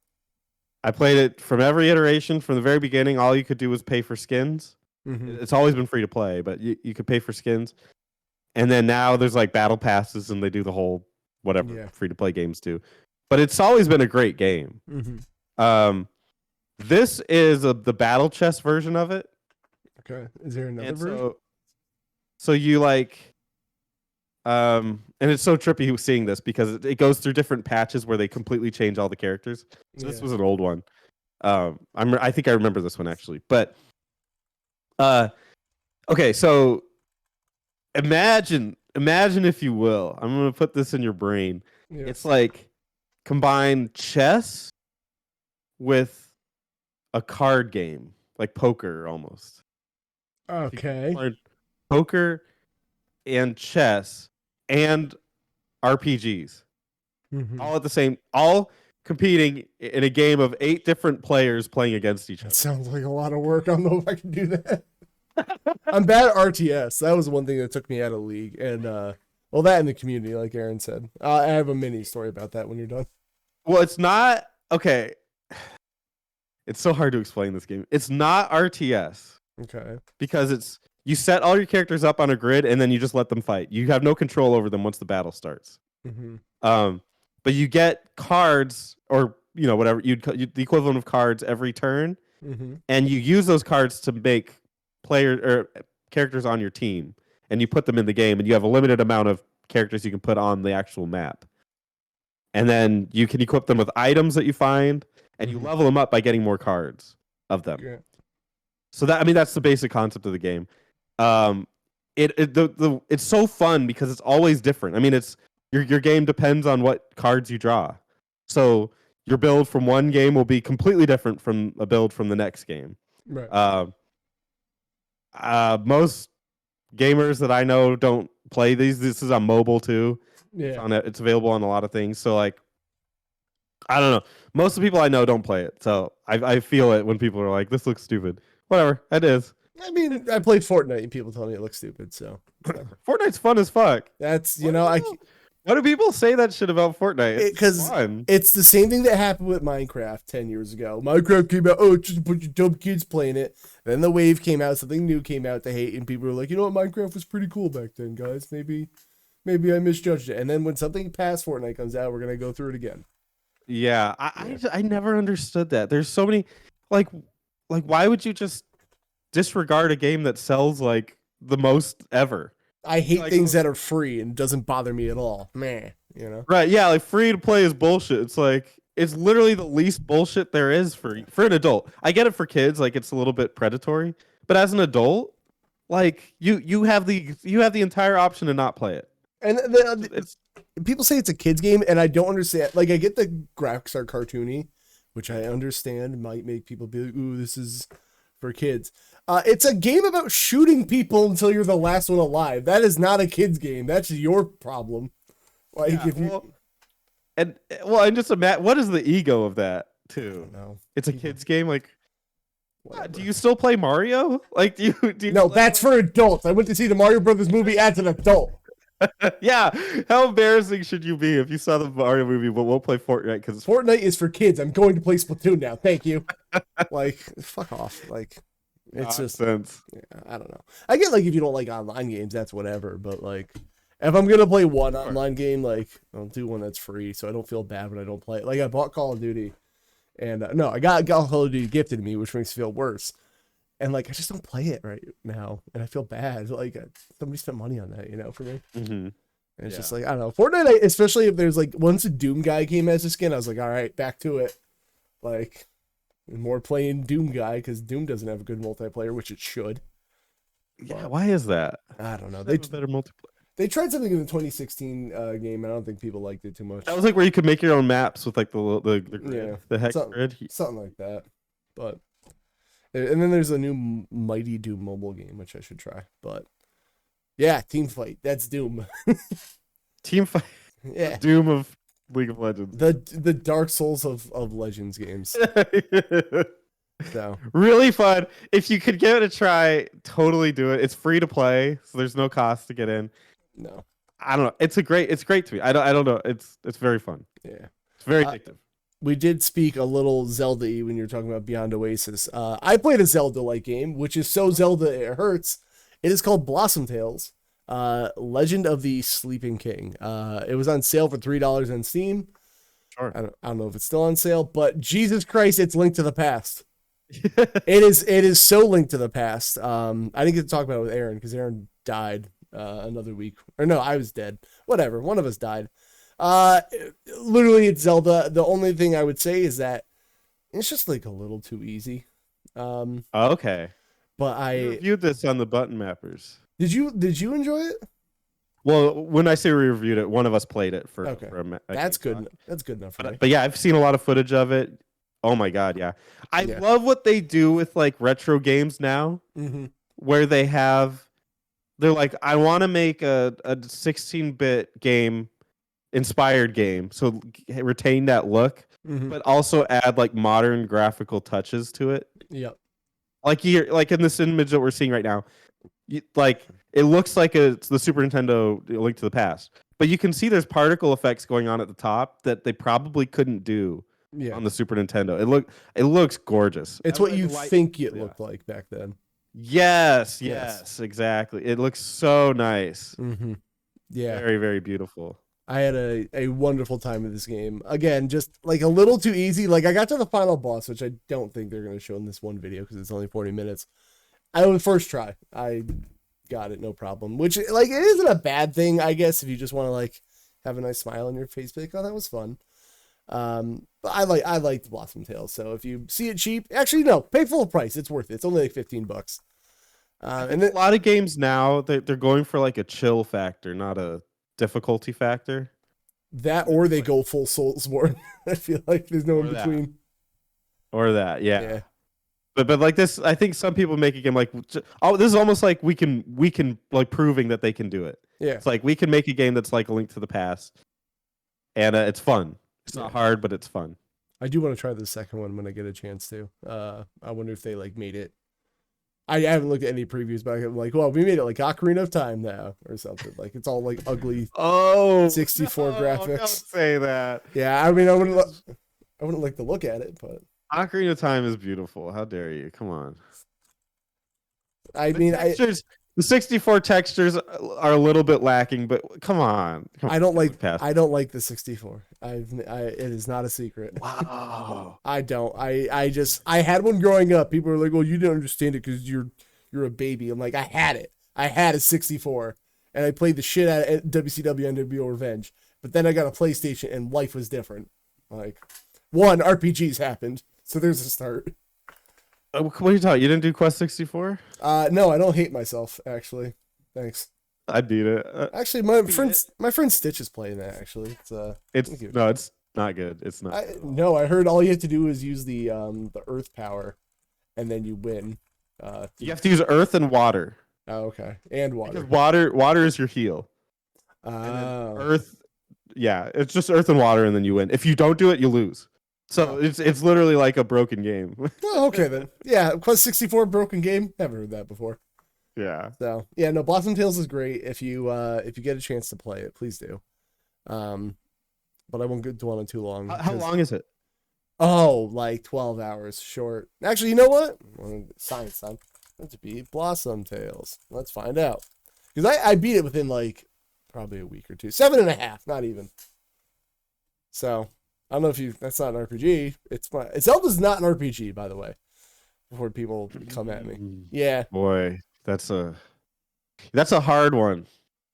I played it from every iteration from the very beginning. All you could do was pay for skins. Mhm. It's always been free to play, but you could pay for skins. And then now there's like battle passes and they do the whole whatever Yeah. free to play games do. But it's always been a great game. Mhm. This is the battle chess version of it. Okay. Is there another And version? so you like and it's so trippy seeing this because it goes through different patches where they completely change all the characters. So this Yeah. was an old one. I think I remember this one actually. But okay, so imagine if you will. I'm going to put this in your brain. Yeah. It's like combine chess with a card game, like poker almost. Okay. Learn poker and chess and RPGs Mhm. all competing in a game of 8 different players playing against each That other. sounds like a lot of work. I don't know if I can do that. I'm bad at RTS. That was one thing that took me out of League. And, well, that in the community, like Aaron said. I have a mini story about that when you're done. Well, it's not okay. It's so hard to explain this game. It's not RTS Okay. because you set all your characters up on a grid and then you just let them fight. You have no control over them once the battle starts. Mm-hmm. But you get cards or whatever the equivalent of cards every turn, Mm-hmm. and you use those cards to make characters on your team, and you put them in the game, and you have a limited amount of characters you can put on the actual map, and then you can equip them with items that you find, and you Mhm. level them up by getting more cards of them. Yeah. So that's the basic concept of the game. It's so fun because it's always different. I mean, it's your game depends on what cards you draw. So your build from one game will be completely different from a build from the next game. Right. Most gamers that I know don't play these. This is on mobile too. Yeah. It's available on a lot of things. So like, I don't know. Most of the people I know don't play it. So I feel it when people are like, "This looks stupid." Whatever, it is. I mean, I played Fortnite and people tell me it looks stupid. So Fortnite's fun as fuck. that's, Why do people say that shit about Fortnite? It's 'cause fun. it's the same thing that happened with Minecraft 10 years ago. Minecraft came out, it's just a bunch of dumb kids playing it. Then the wave came out, something new came out to hate, and people were like, you know what, Minecraft was pretty cool back then, guys. Maybe I misjudged it. And then when something past Fortnite comes out, we're gonna go through it again. Yeah, I never understood that. There's so many like why would you just disregard a game that sells like the most ever? I hate Like, things that are free and doesn't bother me at all. Meh, Right, yeah, like free to play is bullshit. It's like it's literally the least bullshit there is for an adult. I get it for kids, like it's a little bit predatory, but as an adult, like you have the entire option to not play it. And It's people say it's a kid's game, and I don't understand. Like, I get the graphics are cartoony, which I understand might make people be like, ooh, this is for kids. It's a game about shooting people until you're the last one alive. That is not a kid's game. That's your problem. Like, yeah, if you... and just imagine what is the ego of that too? No. It's a kids game, like Whatever. Do you still play Mario? Like, do you No, that's for adults. I went to see the Mario Brothers movie as an adult. Yeah. How embarrassing should you be if you saw the Mario movie but won't play Fortnite because Fortnite is for kids. I'm going to play Splatoon now. Thank you. Like, fuck off. Like, it's just, nonsense. yeah, I don't know. I get like if you don't like online games, that's whatever. But like, if I'm gonna play one online game, like I'll do one that's free, so I don't feel bad when I don't play it. Like I bought Call of Duty, and no, I got Call of Duty gifted to me, which makes me feel worse. And like I just don't play it right now, and I feel bad. Like somebody spent money on that, for me. Mm-hmm. And it's just like, I don't know. Fortnite, especially if there's like, once a Doom guy came as a skin, I was like, all right, back to it. Like, more playing Doom guy, because Doom doesn't have a good multiplayer, which it should. Yeah, why is that? I don't know. They have a better multiplayer. They tried something in the 2016 game, and I don't think people liked it too much. That was like where you could make your own maps with like the grid, Yeah, the hex something, grid. something like that. But, and then there's a new Mighty Doom mobile game, which I should try. But, yeah, Team Fight. That's Doom. Team Fight. Yeah. Doom of League of Legends. The Dark Souls of Legends games. So Really fun. If you could give it a try, totally do it. It's free to play, so there's no cost to get in. no. I don't know. It's great to me. I don't know. It's very fun. Yeah. It's very addictive. We did speak a little Zelda-y when you were talking about Beyond Oasis. I played a Zelda-like game, which is so Zelda it hurts. It is called Blossom Tales, Legend of the Sleeping King. It was on sale for $3 on Steam. Sure. I don't know if it's still on sale, but Jesus Christ, it's Link to the Past. It is so Link to the Past. I didn't get to talk about it with Aaron because Aaron died another week. Or no, I was dead. Whatever. One of us died. Literally, it's Zelda. The only thing I would say is that it's just like a little too easy. Okay. But I I reviewed this on the button mappers. did you enjoy it? Well, when I say we reviewed it, one of us played it for, Okay. for a That's game good. talk. That's good enough for me. But yeah, I've seen a lot of footage of it. Oh my god, yeah. I Yeah. love what they do with like retro games now, Mm-hmm. where they're like, I want to make a 16-bit game, inspired game, so retain that look, Mm-hmm. but also add like modern graphical touches to it. Yep. Like here, like in this image that we're seeing right now, like it looks like it's the Super Nintendo Link to the Past, but you can see there's particle effects going on at the top that they probably couldn't do Yeah. on the Super Nintendo. It looks gorgeous. It's I what like you the light- think it yeah. looked like back then. Yes, Yes. exactly. It looks so nice. Mm-hmm. Yeah. Very, very beautiful. I had a wonderful time with this game. Again, just like a little too easy. Like I got to the final boss, which I don't think they're going to show in this one video because it's only 40 minutes. I was first try. I got it, no problem. Which like it isn't a bad thing, I guess, if you just want to like have a nice smile on your face. Be like, oh, that was fun. But I liked Blossom Tales. So if you see it cheap, actually no, pay full price. It's worth it. It's only like $15. And A lot of games now they're going for like a chill factor, not a difficulty factor. that or they go full Soulsborne. I feel like there's no in Or that. between. Or that, yeah. Yeah. But like this, I think some people make a game like, oh, this is almost like we can like proving that they can do it. Yeah. It's like we can make a game that's like a Link to the Past, and it's fun. It's not hard, but it's fun. I do want to try the second one when I get a chance to. I wonder if they like made it. I haven't looked at any previews, but I'm like, well, we made it like Ocarina of Time now or something. Like it's all like ugly. Oh, 64 graphics. Don't say that. Yeah, I mean, I wouldn't like to look at it, but Ocarina of Time is beautiful. How dare you? Come on. I mean, The 64 textures are a little bit lacking, but come on. I don't like past. I don't like the 64. It is not a secret. Wow. I don't. I had one growing up. People were like, "Well, you didn't understand it because you're a baby." I'm like, I had it. I had a 64, and I played the shit out of WCW NWO Revenge. But then I got a PlayStation, and life was different. Like, one, RPGs happened, so there's a start. What are you talking? You didn't do Quest 64? No, I don't hate myself actually. Thanks. I beat it. Actually, my friend Stitch is playing that. Actually, It's thank you. no, it's not good. It's not. I heard all you have to do is use the Earth power, and then you win. You have to use earth and water. Oh, okay, and Because water. water is your heal. And then Oh. earth, yeah, it's just earth and water, and then you win. If you don't do it, you lose. So it's literally like a broken game. Oh, okay then. Yeah, Quest 64 broken game. Never heard that before. Yeah. So yeah, no, Blossom Tales is great. If you get a chance to play it, please do. But I won't dwell on too long. How long is it? Oh, like 12 hours short. Actually, you know what? Science time. Let's beat Blossom Tales. Let's find out. Because I beat it within like probably a week or two. 7.5, not even. So I don't know if that's not an RPG. Zelda's not an RPG, by the way. Before people come at me. Yeah. Boy, that's a hard one.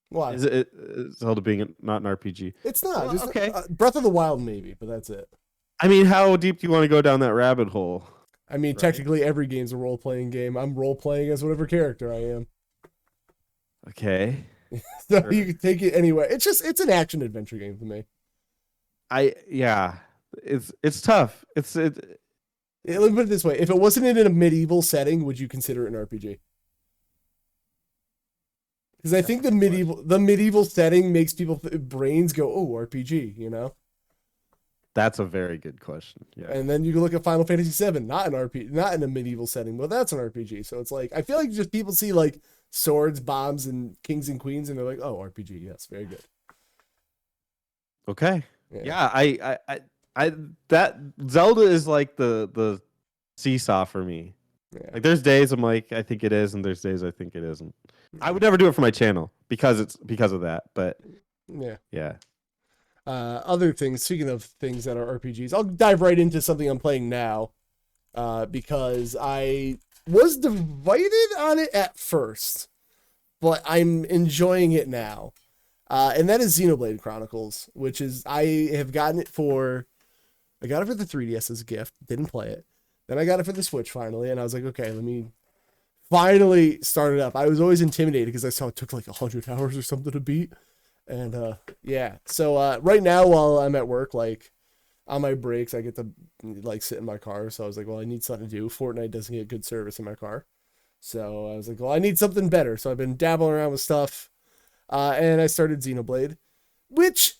Why? Is it Zelda being not an RPG? It's not. Well, Just, okay. Breath of the Wild, maybe, but that's it. I mean, how deep do you want to go down that rabbit hole? I mean, technically, every game's a role-playing game. I'm role-playing as whatever character I am. Okay. So you can take it anywhere. It's an action-adventure game to me. It's tough. Let me put it this way. If it wasn't in a medieval setting, would you consider it an RPG? Because I think the medieval setting makes people's brains go, oh, RPG, you know? That's a very good question. Yeah. And then you can look at Final Fantasy VII, not an RPG, not in a medieval setting, but that's an RPG. So it's like, I feel like just people see like swords, bombs, and kings and queens, and they're like, oh, RPG, yes, very good. Okay. Yeah, I that Zelda is like the seesaw for me. Yeah. Like there's days I'm like, I think it is, and there's days I think it isn't. I would never do it for my channel because of that, but yeah. Other things, speaking of things that are RPGs, I'll dive right into something I'm playing now, because I was divided on it at first, but I'm enjoying it now. And that is Xenoblade Chronicles, which is, I got it for the 3DS as a gift, didn't play it. Then I got it for the Switch finally, and I was like, okay, let me finally start it up. I was always intimidated because I saw it took like 100 hours or something to beat. And yeah, so right now while I'm at work, like on my breaks, I get to like sit in my car. So I was like, well, I need something to do. Fortnite doesn't get good service in my car. So I was like, well, I need something better. So I've been dabbling around with stuff. And I started Xenoblade, which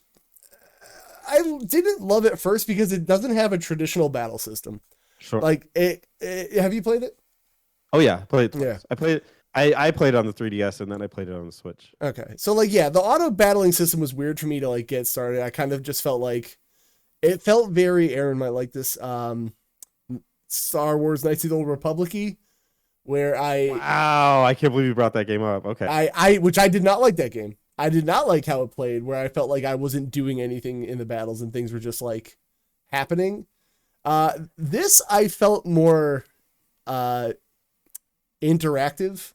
I didn't love at first because it doesn't have a traditional battle system. Sure. Like have you played it? Oh yeah, played. Yeah. I played it. I played it on the 3DS and then I played it on the Switch. Okay. So like, yeah, the auto battling system was weird for me to like get started. I kind of just felt like it felt very, Aaron might like this, Star Wars Knights of the Old Republic-y, where wow, I can't believe you brought that game up. Okay. Which I did not like that game. I did not like how it played, where I felt like I wasn't doing anything in the battles and things were just like happening. This I felt more interactive.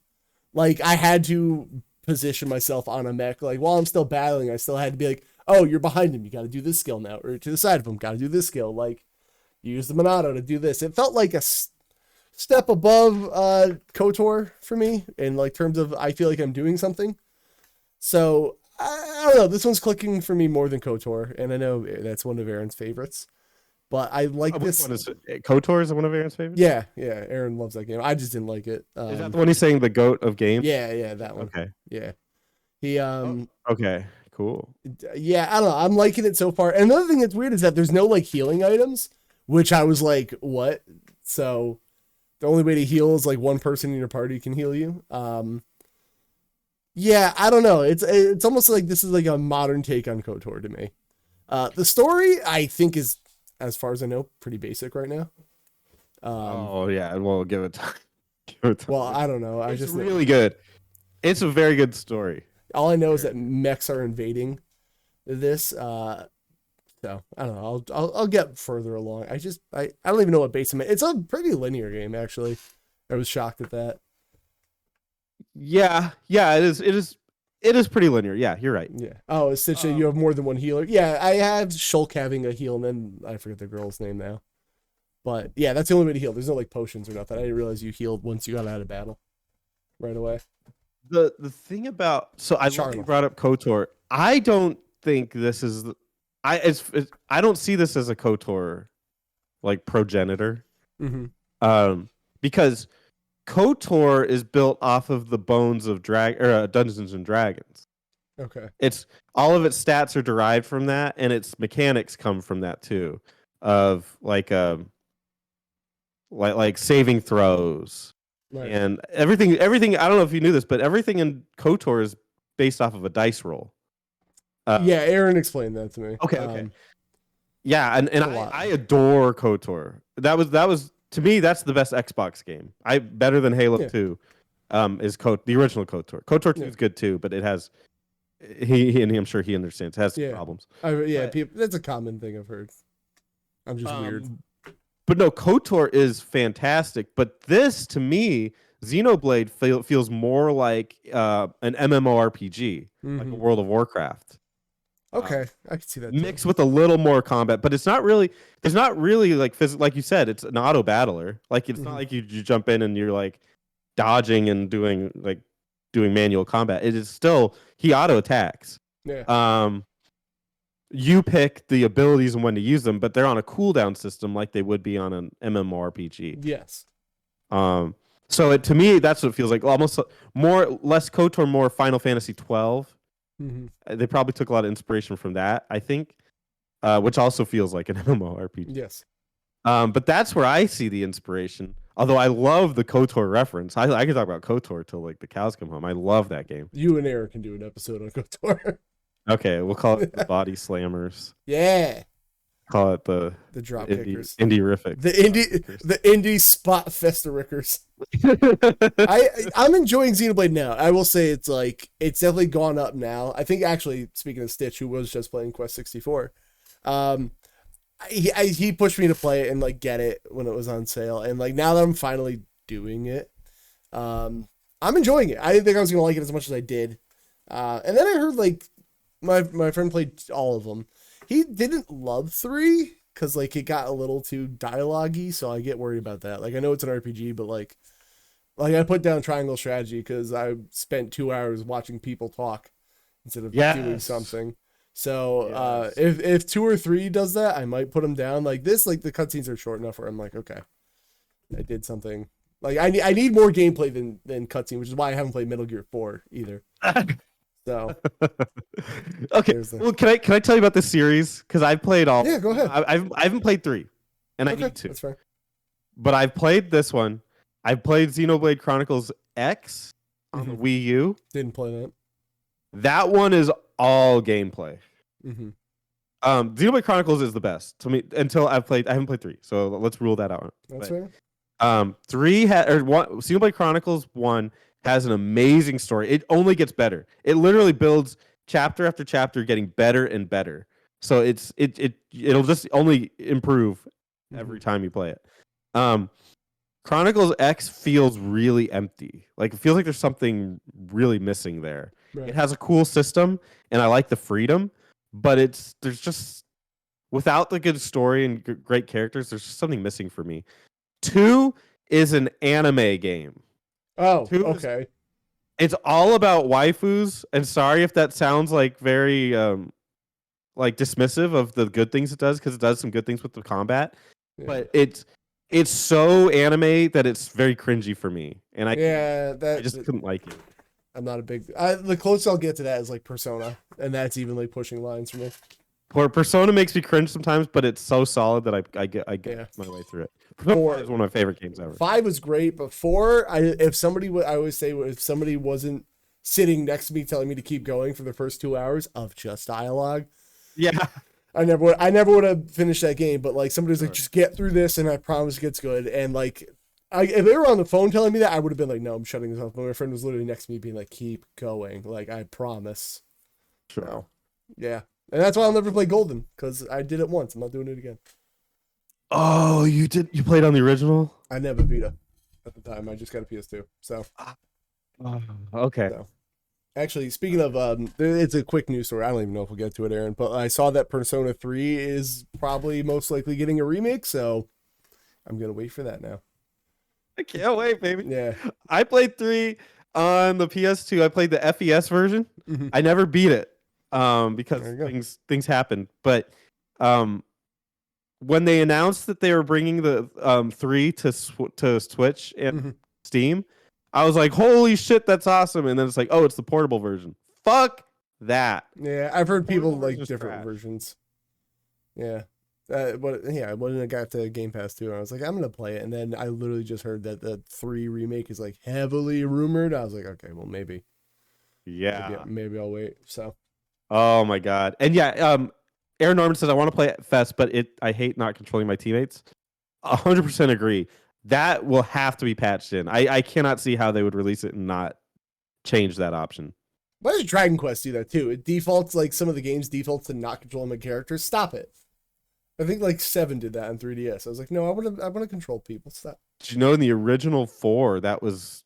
Like I had to position myself on a mech. Like while I'm still battling, I still had to be like, oh, you're behind him. You got to do this skill now. Or to the side of him, got to do this skill. Like use the Monado to do this. It felt like a step above KOTOR for me in like terms of I feel like I'm doing something. So I don't know. This one's clicking for me more than KOTOR, and I know that's one of Aaron's favorites. But I like this. Which one is it? KOTOR is one of Aaron's favorites? Yeah. Aaron loves that game. I just didn't like it. Is that the one he's saying the GOAT of games? Yeah, that one. Okay. Yeah. He okay, cool. Yeah, I don't know. I'm liking it so far. And another thing that's weird is that there's no like healing items, which I was like, what? So the only way to heal is like one person in your party can heal you. Yeah, I don't know. It's almost like this is like a modern take on KOTOR to me. The story I think is, as far as I know, pretty basic right now. Oh yeah, well, give it time. Well, I don't know. It's really good. It's a very good story. All I know is that mechs are invading this. So I don't know. I'll get further along. I don't even know what base I'm at. It's a pretty linear game actually. I was shocked at that. Yeah, it is pretty linear. Yeah, you're right. Yeah. Oh, essentially you have more than one healer. Yeah, I have Shulk having a heal, and then I forget the girl's name now. But yeah, that's the only way to heal. There's no like potions or nothing. I didn't realize you healed once you got out of battle right away. The thing about I love you brought up KOTOR. I don't think this is I don't see this as a KOTOR like progenitor. Mm-hmm. Because KOTOR is built off of the bones of Dungeons and Dragons. Okay. It's all of its stats are derived from that, and its mechanics come from that too. of like saving throws Right. and everything. I don't know if you knew this, but everything in KOTOR is based off of a dice roll. Yeah, Aaron explained that to me. Okay. Yeah, and a lot. I adore KOTOR. That was to me that's the best Xbox game. Better than Halo 2. Is the original KOTOR. KOTOR 2 is good too, but it has I'm sure he understands, has some problems. That's a common thing I've heard. I'm just weird. But no, KOTOR is fantastic. But this, to me, Xenoblade feels more like an MMORPG, like a World of Warcraft. Okay, I can see that. Mixed with a little more combat, but it's not really. There's not really like like you said, it's an auto battler. Like it's not like you jump in and you're like dodging and doing manual combat. It is still he auto attacks. Yeah. You pick the abilities and when to use them, but they're on a cooldown system like they would be on an MMORPG. Yes. So to me, that's what it feels like. Almost less KOTOR, more Final Fantasy 12. They probably took a lot of inspiration from that, I think, which also feels like an MMORPG. Yes. But that's where I see the inspiration. Although I love the KOTOR reference. I could talk about KOTOR till like the cows come home. I love that game. You and Aaron can do an episode on KOTOR. Okay, we'll call it the Body Slammers. Yeah. Call it the drop kickers. Indie-rific. The indie spot festa-rickers. I'm enjoying Xenoblade now. I will say it's definitely gone up now. I think actually, speaking of Stitch, who was just playing Quest 64, he pushed me to play it and like get it when it was on sale. And like now that I'm finally doing it, I'm enjoying it. I didn't think I was gonna like it as much as I did. And then I heard like my friend played all of them. He didn't love 3 because like it got a little too dialogue-y, so I get worried about that. Like I know it's an RPG, but like I put down triangle strategy because I spent 2 hours watching people talk instead of doing something. So if 2 or 3 does that, I might put them down. Like this, like the cutscenes are short enough where I'm like, okay, I did something. Like I need more gameplay than cutscene, which is why I haven't played Metal Gear 4 either. So okay, well, can I tell you about this series? Because I've played all. Yeah, go ahead. I haven't played 3, and I need to. That's fine. But I've played this one. I've played Xenoblade Chronicles X on the Wii U. Didn't play that. That one is all gameplay. Xenoblade Chronicles is the best to me until I haven't played 3, so let's rule that out. That's fair. Xenoblade Chronicles 1 has an amazing story. It only gets better. It literally builds chapter after chapter, getting better and better. So it'll just only improve every time you play it. Chronicles X feels really empty. Like it feels like there's something really missing there. Right. It has a cool system, and I like the freedom, but there's just without the good story and great characters, there's just something missing for me. 2 is an anime game. Oh, okay. It's all about waifus, and sorry if that sounds like very like dismissive of the good things it does, because it does some good things with the combat. Yeah. But it's so anime that it's very cringy for me, and I just couldn't like it. I'm not a big. The closest I'll get to that is like Persona, and that's even like pushing lines for me. Persona makes me cringe sometimes, but it's so solid that I get my way through it. 4 is one of my favorite games ever. 5 was great, but 4, I always say if somebody wasn't sitting next to me telling me to keep going for the first 2 hours of just dialogue, I never would have finished that game. But like somebody's like, just get through this, and I promise it gets good. And like, if they were on the phone telling me that, I would have been like, no, I'm shutting this off. But my friend was literally next to me, being like, keep going. Like I promise. Sure. So, yeah. And that's why I'll never play Golden, because I did it once. I'm not doing it again. Oh, you did? You played on the original? I never Vita at the time. I just got a PS2. So. Okay. So. Actually, speaking of, it's a quick news story. I don't even know if we'll get to it, Aaron, but I saw that Persona 3 is probably most likely getting a remake, so I'm going to wait for that now. I can't wait, baby. Yeah. I played 3 on the PS2. I played the FES version. I never beat it. Because things happened, but when they announced that they were bringing the 3 to Switch and Steam, I was like, "Holy shit, that's awesome!" And then it's like, "Oh, it's the portable version." Fuck that. Yeah, I've heard people like different versions. Yeah, When I got to Game Pass 2, I was like, I'm gonna play it, and then I literally just heard that the 3 remake is like heavily rumored. I was like, okay, well maybe Yeah. maybe I'll wait. So Oh my god. And yeah, Aaron Norman says I want to play at Fest, but I hate not controlling my teammates. 100% agree. That will have to be patched in. I cannot see how they would release it and not change that option. why does Dragon Quest do that too? It defaults, like some of the games defaults to not controlling my characters. Stop it. I think like 7 did that on 3DS. I was like, no, I want to control people. Stop. Did you know in the original 4 that was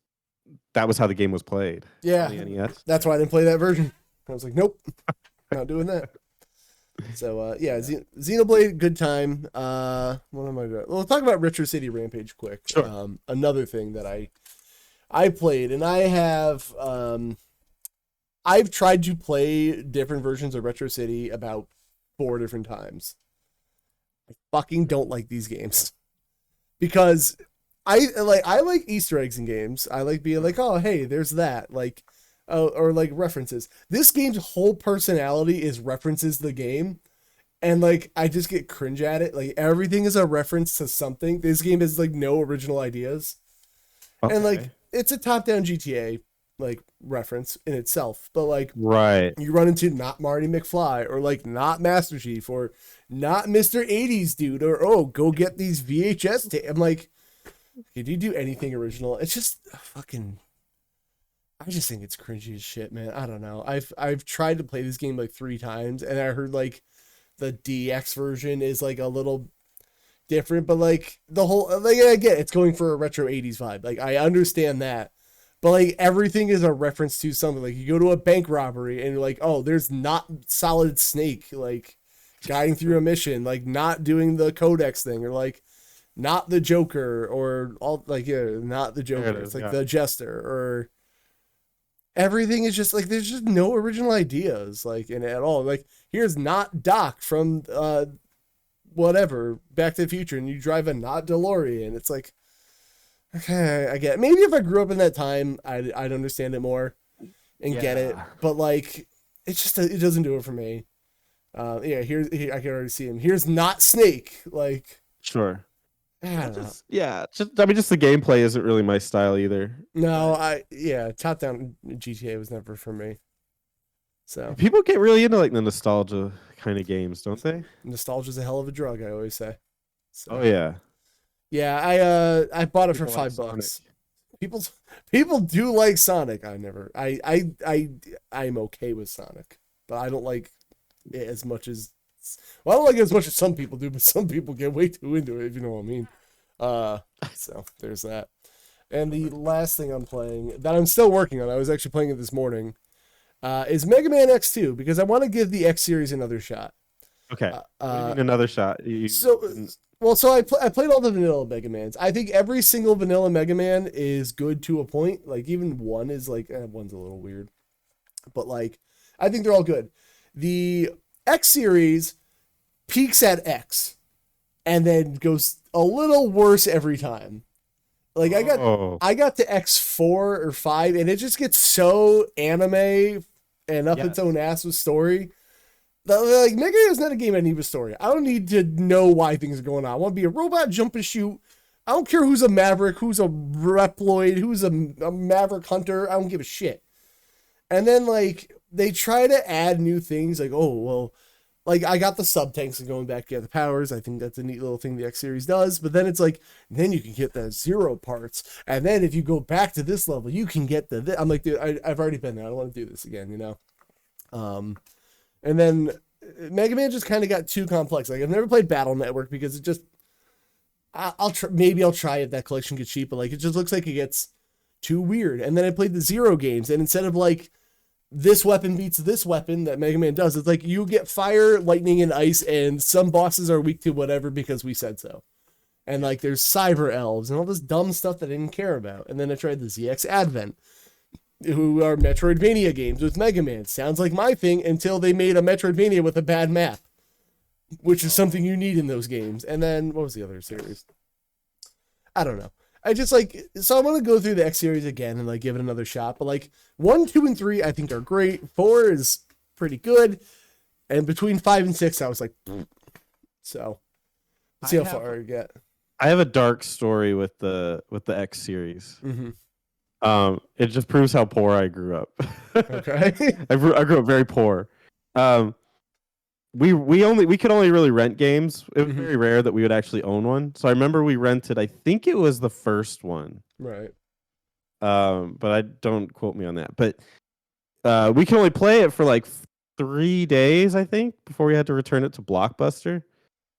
how the game was played? Yeah, On the NES? that's why I didn't play that version. I was like, nope, not doing that. So yeah, Xenoblade, good time. What am I doing? We'll talk about Retro City Rampage quick. Sure. Another thing that I played, and I have I've tried to play different versions of Retro City about 4 different times. I fucking don't like these games because I like Easter eggs in games. I like being like, oh hey, there's that, like, or like references. This game's whole personality is references the game, and like I just get cringe at it. Like everything is a reference to something. This game has like no original ideas, and like it's a top-down GTA like reference in itself, but like Right. you run into not Marty McFly or like not Master Chief or not Mr. 80s dude or oh go get these VHS I'm like, did you do anything original? It's just fucking, I just think it's cringy as shit, man. I don't know. I've tried to play this game like 3 times, and I heard like the DX version is like a little different, but like the whole, like I get it's going for a retro 80s vibe. Like I understand that. But like everything is a reference to something. Like you go to a bank robbery and you're like, oh, there's not Solid Snake like guiding through a mission, like not doing the Codex thing, or like not the Joker, or all like not the Joker. It's like the Jester, or everything is just like there's just no original ideas like in it at all. Like here's not Doc from whatever Back to the Future, and you drive a not DeLorean. It's like, okay, I get it. Maybe if I grew up in that time, I'd understand it more and get it. But like, it's just it doesn't do it for me. Yeah, here I can already see him. Here's not Snake. Like, Sure. I don't know. Just the gameplay isn't really my style either. No, top down GTA was never for me. So People get really into like the nostalgia kind of games, don't they? nostalgia's a hell of a drug, I always say. So, Oh yeah. yeah, I bought it for People like $5. People do like Sonic. I'm okay with Sonic, but I don't like it as much as, well, I don't like it as much as some people do, but some people get way too into it, if you know what I mean. So there's that. And the last thing I'm playing that I'm still working on, I was actually playing it this morning, is Mega Man X2, because I want to give the X series another shot. Okay. What do you mean another shot? So I played all the vanilla Mega Mans. I think every single vanilla Mega Man is good to a point. Like even 1 is like, 1's a little weird, but like I think they're all good. The X series peaks at X and then goes a little worse every time. Like I got to X4 or 5, and it just gets so anime and up its own ass with story. Like Mega Man is not a game I need a story. I don't need to know why things are going on. I want to be a robot, jump and shoot. I don't care who's a Maverick, who's a Reploid, who's a Maverick Hunter. I don't give a shit. And then like they try to add new things, like, oh well, like I got the sub tanks and going back to get the powers. I think that's a neat little thing the X series does. But then it's like, then you can get the Zero parts, and then if you go back to this level, you can get I'm like, dude, I've already been there. I don't want to do this again, you know. And then Mega Man just kind of got too complex. Like I've never played Battle Network because it just, I'll try if that collection gets cheap, but like it just looks like it gets too weird. And then I played the Zero games, and instead of like this weapon beats this weapon that Mega Man does, it's like you get fire, lightning, and ice, and some bosses are weak to whatever because we said so. And like there's cyber elves and all this dumb stuff that I didn't care about. And then I tried the ZX Advent, who are Metroidvania games with Mega Man. Sounds like my thing until they made a Metroidvania with a bad map, which is something you need in those games. And then what was the other series? I don't know. I just like, so I want to go through the X series again and like give it another shot. But like 1, 2, and 3, I think are great. 4 is pretty good. And between 5 and 6, I was like, so Let's see how far you get. I have a dark story with the X series. Mm-hmm. It just proves how poor I grew up. Okay. I grew up very poor. We could only really rent games. It was very rare that we would actually own one. So I remember we rented. I think it was the first one. Right. But I don't quote me on that. But we could only play it for like 3 days, I think, before we had to return it to Blockbuster.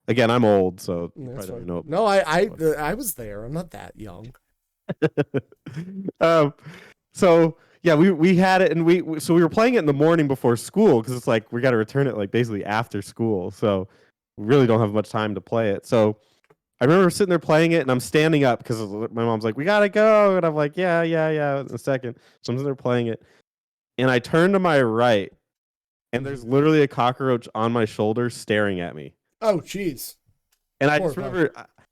Again, I'm old, so you That's probably fine. don't know. No, I was there. I'm not that young. So yeah, we had it, and we were playing it in the morning before school because it's like we got to return it like basically after school. So we really don't have much time to play it. So I remember sitting there playing it, and I'm standing up because my mom's like, "We gotta go," and I'm like, "Yeah, in a second." So I'm sitting there playing it, and I turn to my right, and there's literally a cockroach on my shoulder staring at me. Oh, jeez. And I just remember,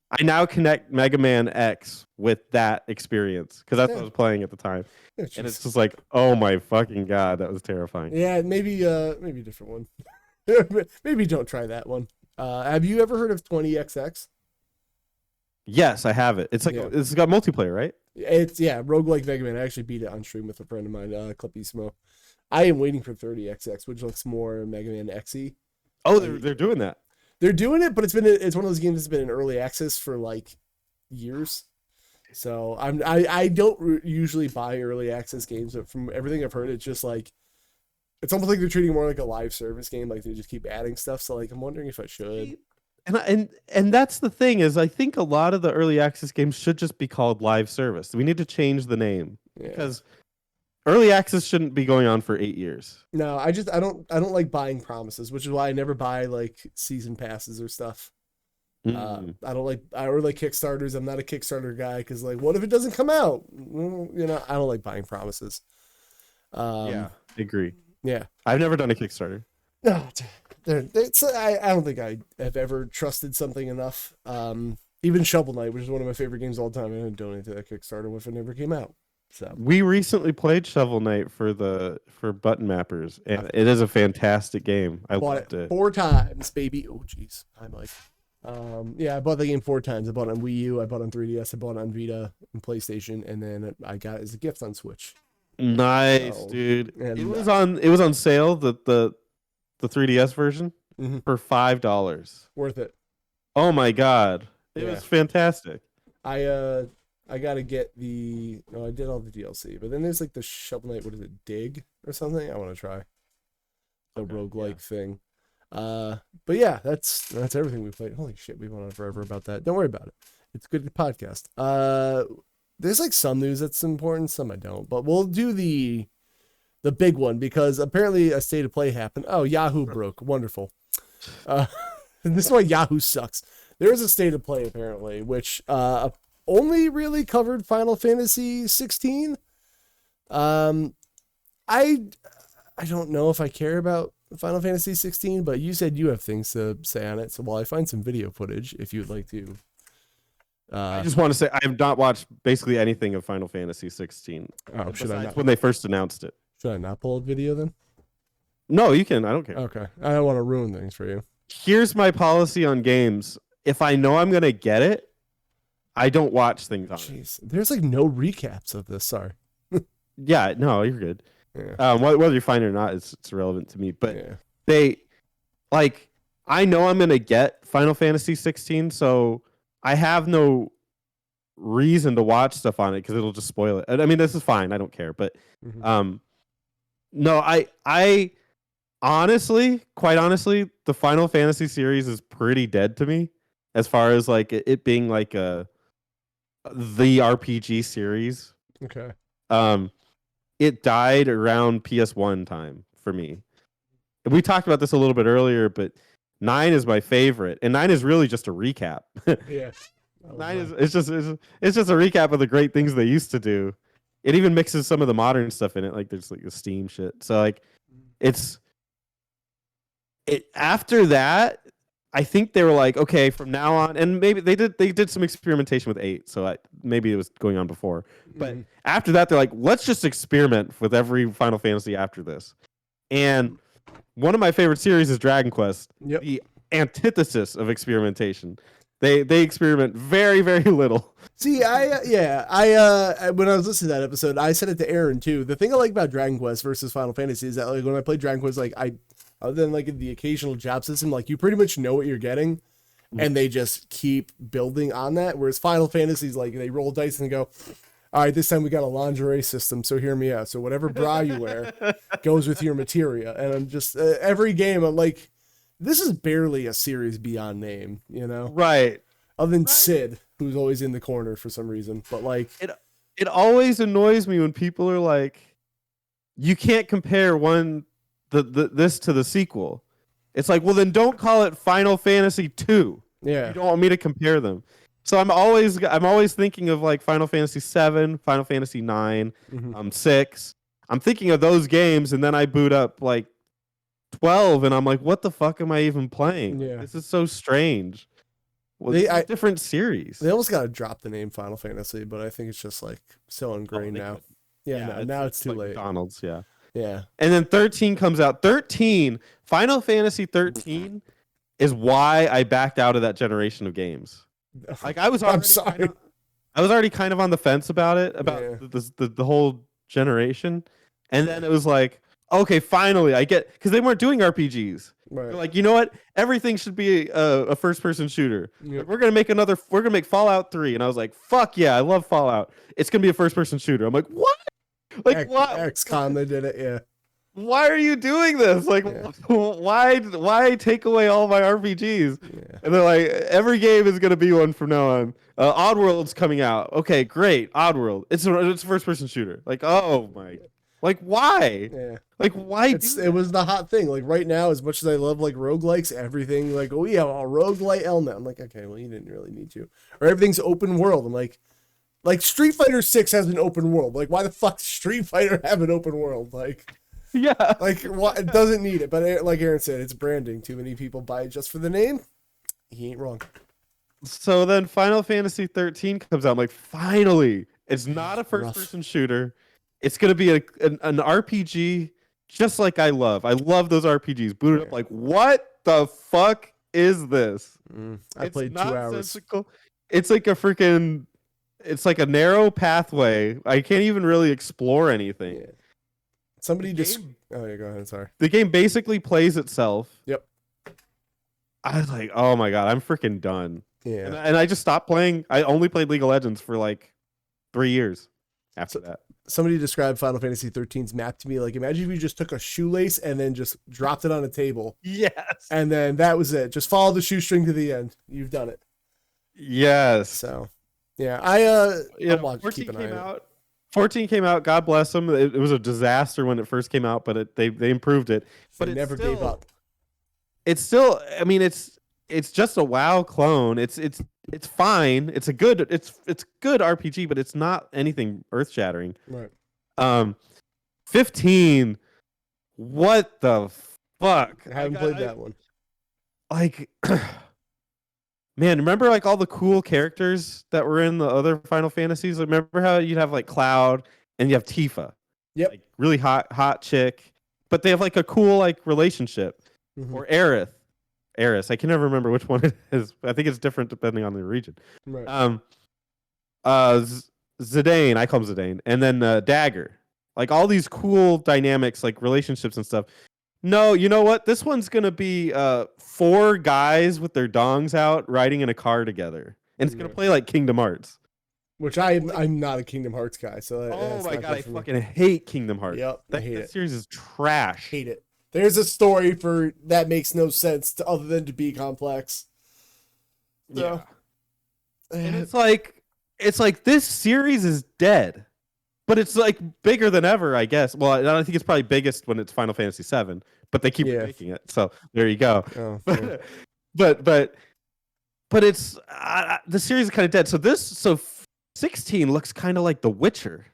I now connect Mega Man X with that experience because that's what I was playing at the time. Oh, and it's just like, oh my fucking god, that was terrifying. Yeah, maybe a different one. Maybe don't try that one. Have you ever heard of 20XX? Yes, I have it. It's like it's got multiplayer, right? It's roguelike Mega Man. I actually beat it on stream with a friend of mine, Clippy. I am waiting for 30XX, which looks more Mega Man X-y. Oh, they're doing that. They're doing it, but it's one of those games that's been in early access for like years. So I don't usually buy early access games, but from everything I've heard, it's just like it's almost like they're treating it more like a live service game. Like they just keep adding stuff. So like I'm wondering if I should. And that's the thing is I think a lot of the early access games should just be called live service. We need to change the name because early access shouldn't be going on for 8 years. No, I don't like buying promises, which is why I never buy like season passes or stuff. I don't like Kickstarters. I'm not a Kickstarter guy because like, what if it doesn't come out? I don't like buying promises. I agree. Yeah, I've never done a Kickstarter. No, I don't think I have ever trusted something enough. Even Shovel Knight, which is one of my favorite games of all time, I didn't donate to that Kickstarter if it never came out. So we recently played Shovel Knight for button mappers, and it is a fantastic game. I loved it 4 times, baby. Oh jeez, hi Mike. I bought the game 4 times. I bought it on Wii U, I bought it on 3DS, I bought it on Vita and PlayStation, and then I got it as a gift on Switch. Nice, dude. It was on sale, the 3DS version for $5. Worth it. Oh my god, it was fantastic. I gotta get I did all the DLC, but then there's like the Shovel Knight, what is it, Dig or something? I want to try the roguelike thing. But yeah, that's everything we played. Holy shit, we went on forever about that. Don't worry about it. It's a good podcast. There's like some news that's important, some I don't, but we'll do the big one because apparently a state of play happened. Oh, Yahoo broke. Wonderful. This is why Yahoo sucks. There is a state of play apparently, which only really covered Final Fantasy 16. I don't know if I care about Final Fantasy 16, but you said you have things to say on it. So while I find some video footage, if you would like to. I just want to say I have not watched basically anything of Final Fantasy 16. Oh, should I not? When they first announced it. Should I not pull a video then? No, you can. I don't care. Okay. I don't want to ruin things for you. Here's my policy on games. If I know I'm going to get it, I don't watch things on it. There's like no recaps of this. Sorry. Yeah, no, you're good. Yeah. Whether you find it or not, it's irrelevant to me. But they, like, I know I'm going to get Final Fantasy 16, so I have no reason to watch stuff on it because it'll just spoil it. I mean, this is fine. I don't care. But no, I honestly, quite honestly, the Final Fantasy series is pretty dead to me as far as like it being like the RPG series. Okay. It died around PS1 time for me. We talked about this a little bit earlier, but 9 is my favorite, and 9 is really just a recap. Yeah. 9 is it's just a recap of the great things they used to do. It even mixes some of the modern stuff in it, like there's like the Steam shit. So like after that, I think they were like, okay, from now on, and maybe they did some experimentation with 8, so maybe it was going on before. But after that, they're like, let's just experiment with every Final Fantasy after this. And one of my favorite series is Dragon Quest, the antithesis of experimentation. They experiment very, very little. See, I when I was listening to that episode, I said it to Aaron too. The thing I like about Dragon Quest versus Final Fantasy is that like when I play Dragon Quest, like other than like the occasional job system, like you pretty much know what you're getting, and they just keep building on that. Whereas Final Fantasy's like they roll dice and go, all right, this time we got a lingerie system, so hear me out. So whatever bra you wear goes with your materia, and I'm just every game I'm like, this is barely a series beyond name, you know? Right. Other than Sid, who's always in the corner for some reason. But like it always annoys me when people are like, you can't compare this to the sequel. It's like, well, then don't call it Final Fantasy 2. yeah. You don't want me to compare them. So I'm always thinking of like Final Fantasy 7, Final Fantasy 9, Mhm. 6. I'm thinking of those games, and then I boot up like 12, and I'm like, what the fuck am I even playing? Yeah. This is so strange. Well, They- this is a different series. They almost got to drop the name Final Fantasy, but I think it's just like so ingrained they now. could. Yeah, now it's too like late. McDonald's, yeah. Yeah. And then 13 comes out. Final Fantasy 13 is why I backed out of that generation of games. Like I was already I'm sorry. I was already kind of on the fence about it, about Yeah. the whole generation. And then it was like, okay, finally I get, because they weren't doing RPGs. Right. They're like, you know what? Everything should be a first-person shooter. Yep. We're gonna make Fallout 3, and I was like, fuck yeah, I love Fallout. It's gonna be a first-person shooter. I'm like, what? Like what? XCOM, they did it. Yeah. Why are you doing this? Like, Yeah. why take away all my RPGs? Yeah. And they're like, every game is gonna be one from now on. Oddworld's coming out. Okay, great. Oddworld. It's a first-person shooter. Like, oh my. Like, why? Yeah. Like, why? It was the hot thing. Like right now, as much as I love like roguelikes, everything like, oh yeah, a roguelite element. I'm like, okay, well you didn't really need to. Or everything's open world. I'm like Street Fighter 6 has an open world. Like why the fuck does Street Fighter have an open world? Like Yeah. what, it doesn't need it. But like Aaron said, it's branding. Too many people buy it just for the name. He ain't wrong. So then Final Fantasy 13 comes out. I'm like, finally, it's not a first-person shooter. It's gonna be an RPG, just like I love. I love those RPGs. Booted up, like, what the fuck is this? I played 2 hours. Nonsensical. It's like it's like a narrow pathway. I can't even really explore anything. Yeah. Somebody The just. game- Oh yeah, go ahead. Sorry. The game basically plays itself. Yep. I was like, oh my god, I'm freaking done. Yeah. And I just stopped playing. I only played League of Legends for like 3 years after that. Somebody described Final Fantasy 13's map to me like, imagine if you just took a shoelace and then just dropped it on a table, Yes. and then that was it. Just follow the shoestring to the end. You've done it. Yes. So, yeah, Yeah, I'll watch, 14 keep an eye came on it. out. 14 came out. God bless them. It was a disaster when it first came out, but they improved it. But They it's never still, gave up. It's still. I mean, it's just a WoW clone. It's fine. It's good RPG, but it's not anything earth shattering. Right. 15. What the fuck? I haven't played that one. Like, man, remember like all the cool characters that were in the other Final Fantasies? Like, remember how you'd have like Cloud and you have Tifa? Yep. Like really hot chick, but they have like a cool like relationship. Mhm. Or Eris. I can never remember which one it is. I think it's different depending on the region. Right. Zidane, I call him Zidane, and then Dagger. Like all these cool dynamics, like relationships and stuff. No, you know what? This one's gonna be 4 guys with their dongs out riding in a car together, and it's gonna Yeah. play like Kingdom Hearts. Which I'm not a Kingdom Hearts guy, so Oh that's my not god, good I for me. fucking hate Kingdom Hearts. Yep, I hate that it. series is trash. Hate it. There's a story for that makes no sense other than to be complex. Yeah. So, And it's like this series is dead, but it's like bigger than ever, I guess. Well, I think it's probably biggest when it's Final Fantasy 7, but they keep Yeah. making it. So there you go. oh, fair. but it's the series is kind of dead. So 16 looks kind of like The Witcher,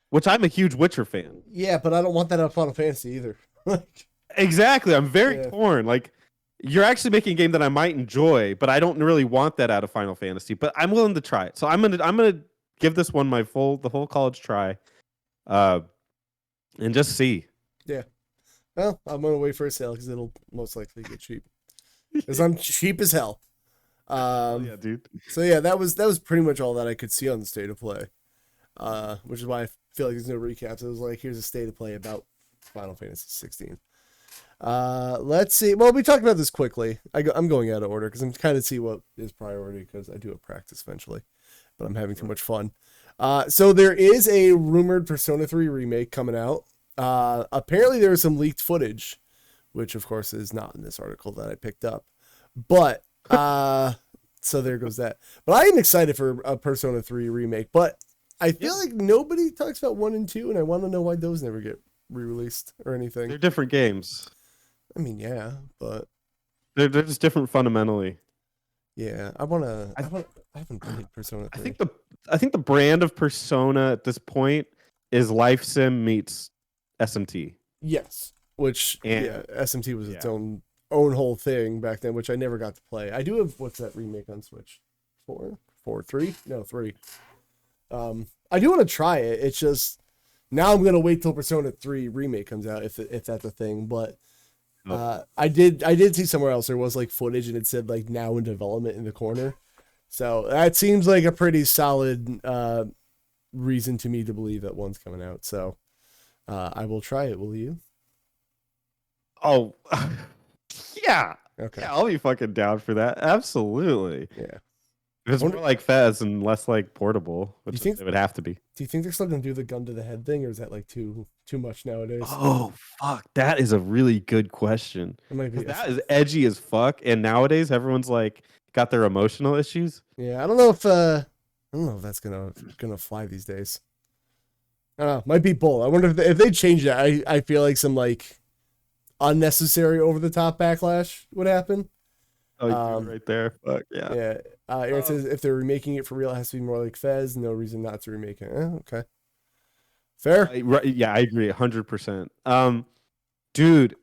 which I'm a huge Witcher fan. Yeah, but I don't want that on Final Fantasy either. Like, Exactly. I'm very Yeah. torn. Like, you're actually making a game that I might enjoy, but I don't really want that out of Final Fantasy. But I'm willing to try it. So I'm gonna give this one the whole college try, and just see. well, I'm gonna wait for a sale because it'll most likely get cheap. Because I'm cheap as hell. Yeah, dude. So yeah, that was pretty much all that I could see on the state of play. Which is why I feel like there's no recaps. It was like, here's a state of play about Final Fantasy 16. Let's see. Well, we talked about this quickly. I'm going out of order because I'm kind of see what is priority because I do a practice eventually, but I'm having too much fun. So there is a rumored Persona 3 remake coming out. Apparently there is some leaked footage, which of course is not in this article that I picked up, but so there goes that. But I am excited for a Persona 3 remake, but I feel like nobody talks about 1 and 2, and I want to know why those never get re-released or anything. They're different games. I mean, yeah, but They're just different fundamentally. yeah, I haven't played Persona 3. I think the brand of Persona at this point is Life Sim meets SMT. Yes, which And- yeah, SMT was its own whole thing back then, which I never got to play. I do have what's that remake on Switch? 3? No, 3. I do want to try it. It's just now I'm gonna wait till Persona 3 remake comes out if that's a thing. But I did see somewhere else there was like footage and it said like now in development in the corner. So that seems like a pretty solid reason to me to believe that one's coming out. So I will try it. Will you? Oh, yeah. Okay. Yeah, I'll be fucking down for that. Absolutely. Yeah. It's more like Fez and less like portable, which think- it would have to be. Do you think they're still gonna do the gun to the head thing, or is that like too much nowadays? Oh, fuck. That is a really good question. It might be. 'Cause that is edgy as fuck. And nowadays, everyone's like got their emotional issues. Yeah, I don't know if that's gonna fly these days. I don't know. Might be bold. I wonder if they change that. I feel like some like unnecessary over the top backlash would happen. Oh, you right there. Fuck yeah. Yeah. Aaron says if they're remaking it for real, it has to be more like Fez. No reason not to remake it. Okay. Fair. Yeah, I agree 100%. Dude,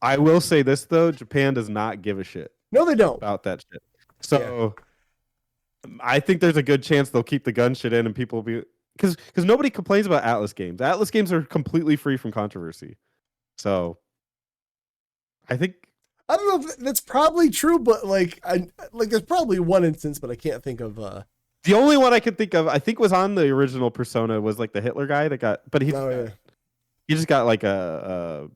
I will say this though: Japan does not give a shit No, they don't. about that shit. So I think there's a good chance they'll keep the gun shit in, and people will be because nobody complains about Atlas games. Atlas games are completely free from controversy. So I think. I don't know if that's probably true, but like there's probably one instance, but I can't think of. The only one I could think of, I think, was on the original Persona, was like the Hitler guy that got, but he just got like a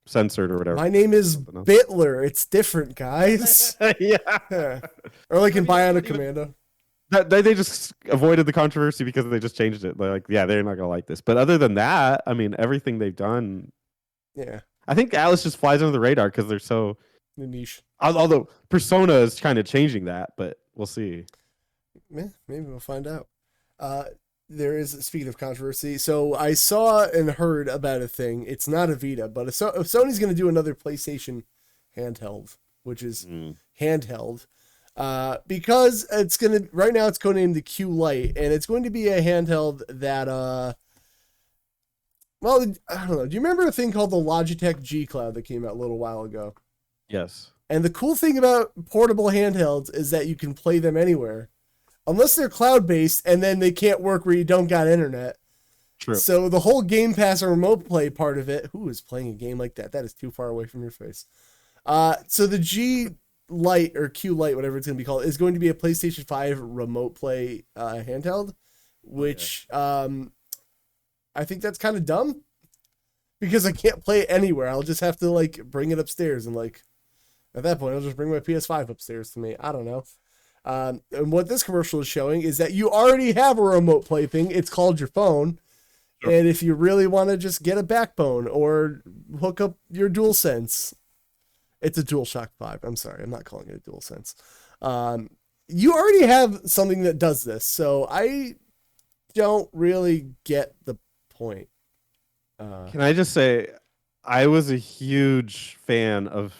censored or whatever. My name is Something else. Bitler. It's different, guys. Yeah. Or like in Bionic Commando. They just avoided the controversy because they just changed it. They're like, yeah, they're not gonna like this. But other than that, I mean, everything they've done. Yeah. I think Alice just flies under the radar because they're so The niche. Although Persona is kind of changing that, but we'll see. Yeah, maybe we'll find out. There is, speaking of controversy, so I saw and heard about a thing. It's not a Vita, but if Sony's going to do another PlayStation handheld, which is handheld, because it's going to, right now it's codenamed the Q Lite, and it's going to be a handheld that, well, I don't know. Do you remember a thing called the Logitech G Cloud that came out a little while ago? Yes. And the cool thing about portable handhelds is that you can play them anywhere. Unless they're cloud-based, and then they can't work where you don't got internet. True. So the whole Game Pass and remote play part of it, who is playing a game like that? That is too far away from your face. So the G Lite, or Q Lite, whatever it's going to be called, is going to be a PlayStation 5 remote play handheld, which I think that's kind of dumb. Because I can't play it anywhere. I'll just have to like bring it upstairs, and like at that point I'll just bring my PS5 upstairs to me. I don't know. And what this commercial is showing is that you already have a remote play thing. It's called your phone. Sure. And if you really want to just get a backbone or hook up your DualSense, it's a DualShock 5. I'm sorry, I'm not calling it a DualSense. You already have something that does this, so I don't really get the point. Can I just say, I was a huge fan of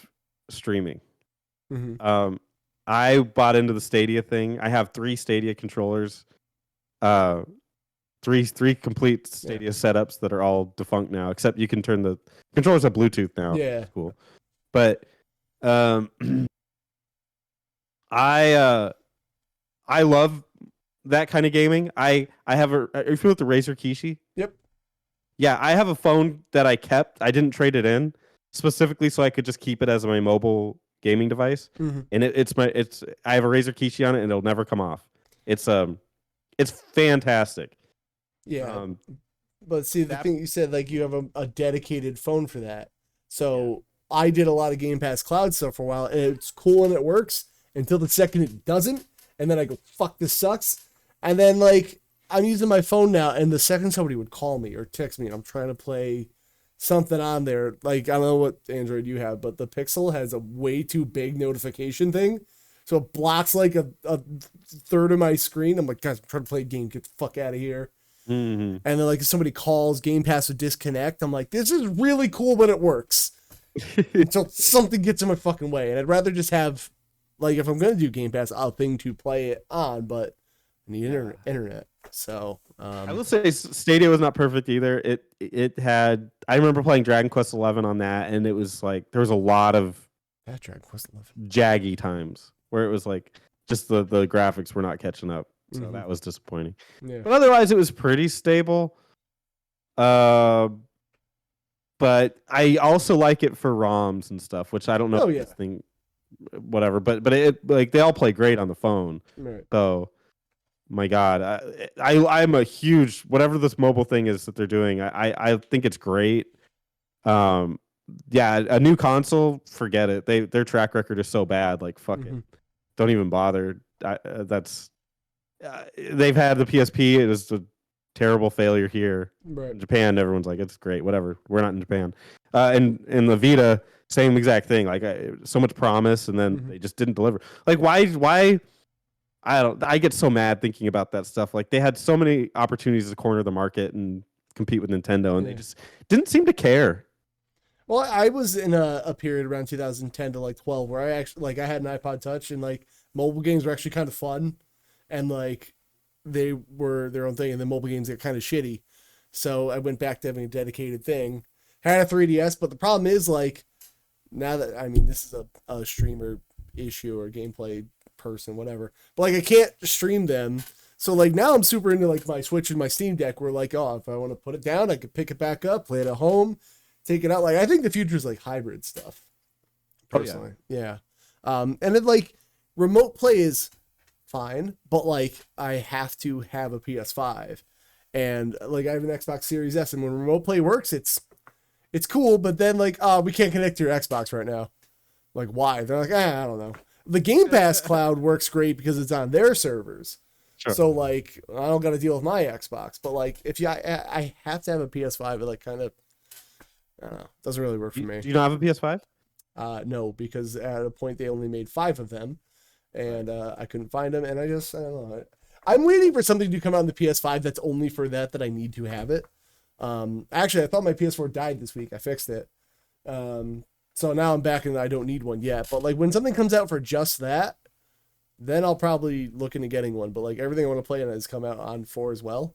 streaming. Mm-hmm. I bought into the Stadia thing. I have 3 Stadia controllers, three complete Stadia setups that are all defunct now. Except you can turn the controllers have Bluetooth now. Yeah, cool. But I love that kind of gaming. I have a. Are you familiar with the Razer Kishi? Yep. Yeah, I have a phone that I kept. I didn't trade it in specifically so I could just keep it as my mobile gaming device, Mhm. and I have a Razer Kishi on it, and it'll never come off. It's fantastic. Yeah. But see, the thing you said, like you have a dedicated phone for that. So I did a lot of Game Pass Cloud stuff for a while, and it's cool and it works until the second it doesn't. And then I go, fuck, this sucks. And then, like, I'm using my phone now, and the second somebody would call me or text me, and I'm trying to play something on there, like, I don't know what Android you have, but the Pixel has a way too big notification thing. So it blocks like a third of my screen. I'm like, guys, I'm trying to play a game. Get the fuck out of here. Mm-hmm. And then, like, if somebody calls, Game Pass would disconnect. I'm like, this is really cool, but it works until something gets in my fucking way. And I'd rather just have, like, if I'm gonna do Game Pass, I'll thing to play it on, but I need internet. So I will say Stadia was not perfect either. It had, I remember playing Dragon Quest 11 on that, and it was like there was a lot of Dragon Quest 11 jaggy times where it was like just the graphics were not catching up. So that was disappointing. Yeah. But otherwise, it was pretty stable. But I also like it for ROMs and stuff, which I don't know. This thing, whatever. But it, like, they all play great on the phone. Right. So, my God, I'm a huge, whatever this mobile thing is that they're doing. I think it's great. Yeah, a new console, forget it. Their track record is so bad. Like, fuck it, don't even bother. They've had the PSP. It was a terrible failure here. Right. In Japan, everyone's like, it's great, whatever. We're not in Japan. And in the Vita, same exact thing. Like, so much promise, and then they just didn't deliver. Like, why? I get so mad thinking about that stuff. Like, they had so many opportunities to corner the market and compete with Nintendo, and they just didn't seem to care. Well, I was in a period around 2010 to like 12 where I actually, like, I had an iPod Touch, and like mobile games were actually kind of fun, and like they were their own thing, and the mobile games get kind of shitty. So I went back to having a dedicated thing. Had a 3DS, but the problem is, like, now that, I mean, this is a streamer issue or gameplay person, whatever, but like I can't stream them. So like now I'm super into like my Switch and my Steam Deck, where like, oh, if I want to put it down, I could pick it back up, play it at home, take it out. Like, I think the future is like hybrid stuff. Personally. Yeah. And it, like, remote play is fine, but like I have to have a PS5, and like I have an Xbox Series S, and when remote play works, it's cool, but then like, oh, we can't connect to your Xbox right now. Like, why? They're like, I don't know. The Game Pass cloud works great because it's on their servers. Sure. So like, I don't got to deal with my Xbox, but like if I have to have a PS5, it like kind of, I don't know, doesn't really work for me. Do you not have a PS5? No, because at a point they only made 5 of them, and I couldn't find them, and I don't know. I'm waiting for something to come out on the PS5 that's only for that I need to have it. Actually, I thought my PS4 died this week. I fixed it. So now I'm back and I don't need one yet. But like when something comes out for just that, then I'll probably look into getting one. But like everything I want to play on has come out on 4 as well.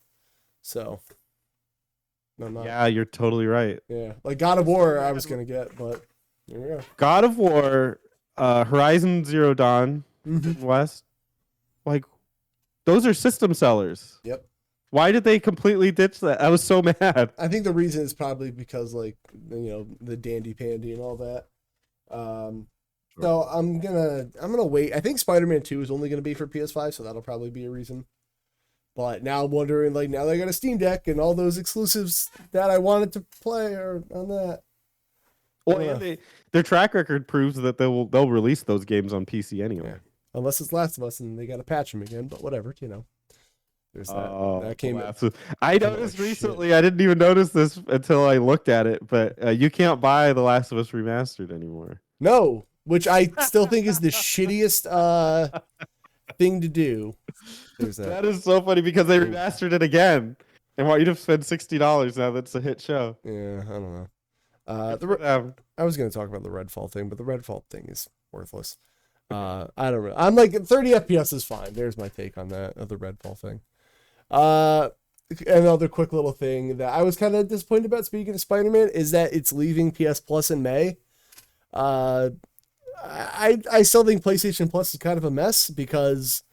So yeah, you're totally right. Yeah, like God of War I was gonna get, but here we go. God of War, Horizon Zero Dawn, West, like those are system sellers. Yep. Why did they completely ditch that? I was so mad. I think the reason is probably because, like, you know, the dandy pandy and all that. So I'm gonna wait. I think Spider-Man 2 is only gonna be for PS5, so that'll probably be a reason. But now I'm wondering, like, now they got a Steam Deck and all those exclusives that I wanted to play are on that. Well, and their track record proves that they'll release those games on PC anyway. Yeah. Unless it's Last of Us and they got to patch them again, but whatever, you know. There's that. That came out. I noticed recently. Shit. I didn't even notice this until I looked at it, but you can't buy The Last of Us Remastered anymore. No, which I still think is the shittiest thing to do. There's that. That is so funny because they remastered it again and want you to spend $60 now. That's a hit show. Yeah, I don't know. I was going to talk about the Redfall thing, but the Redfall thing is worthless. I don't know. I'm like 30 FPS is fine. There's my take on that of the Redfall thing. Another quick little thing that I was kind of disappointed about, speaking of Spider-Man, is that it's leaving PS Plus in May. I still think PlayStation Plus is kind of a mess because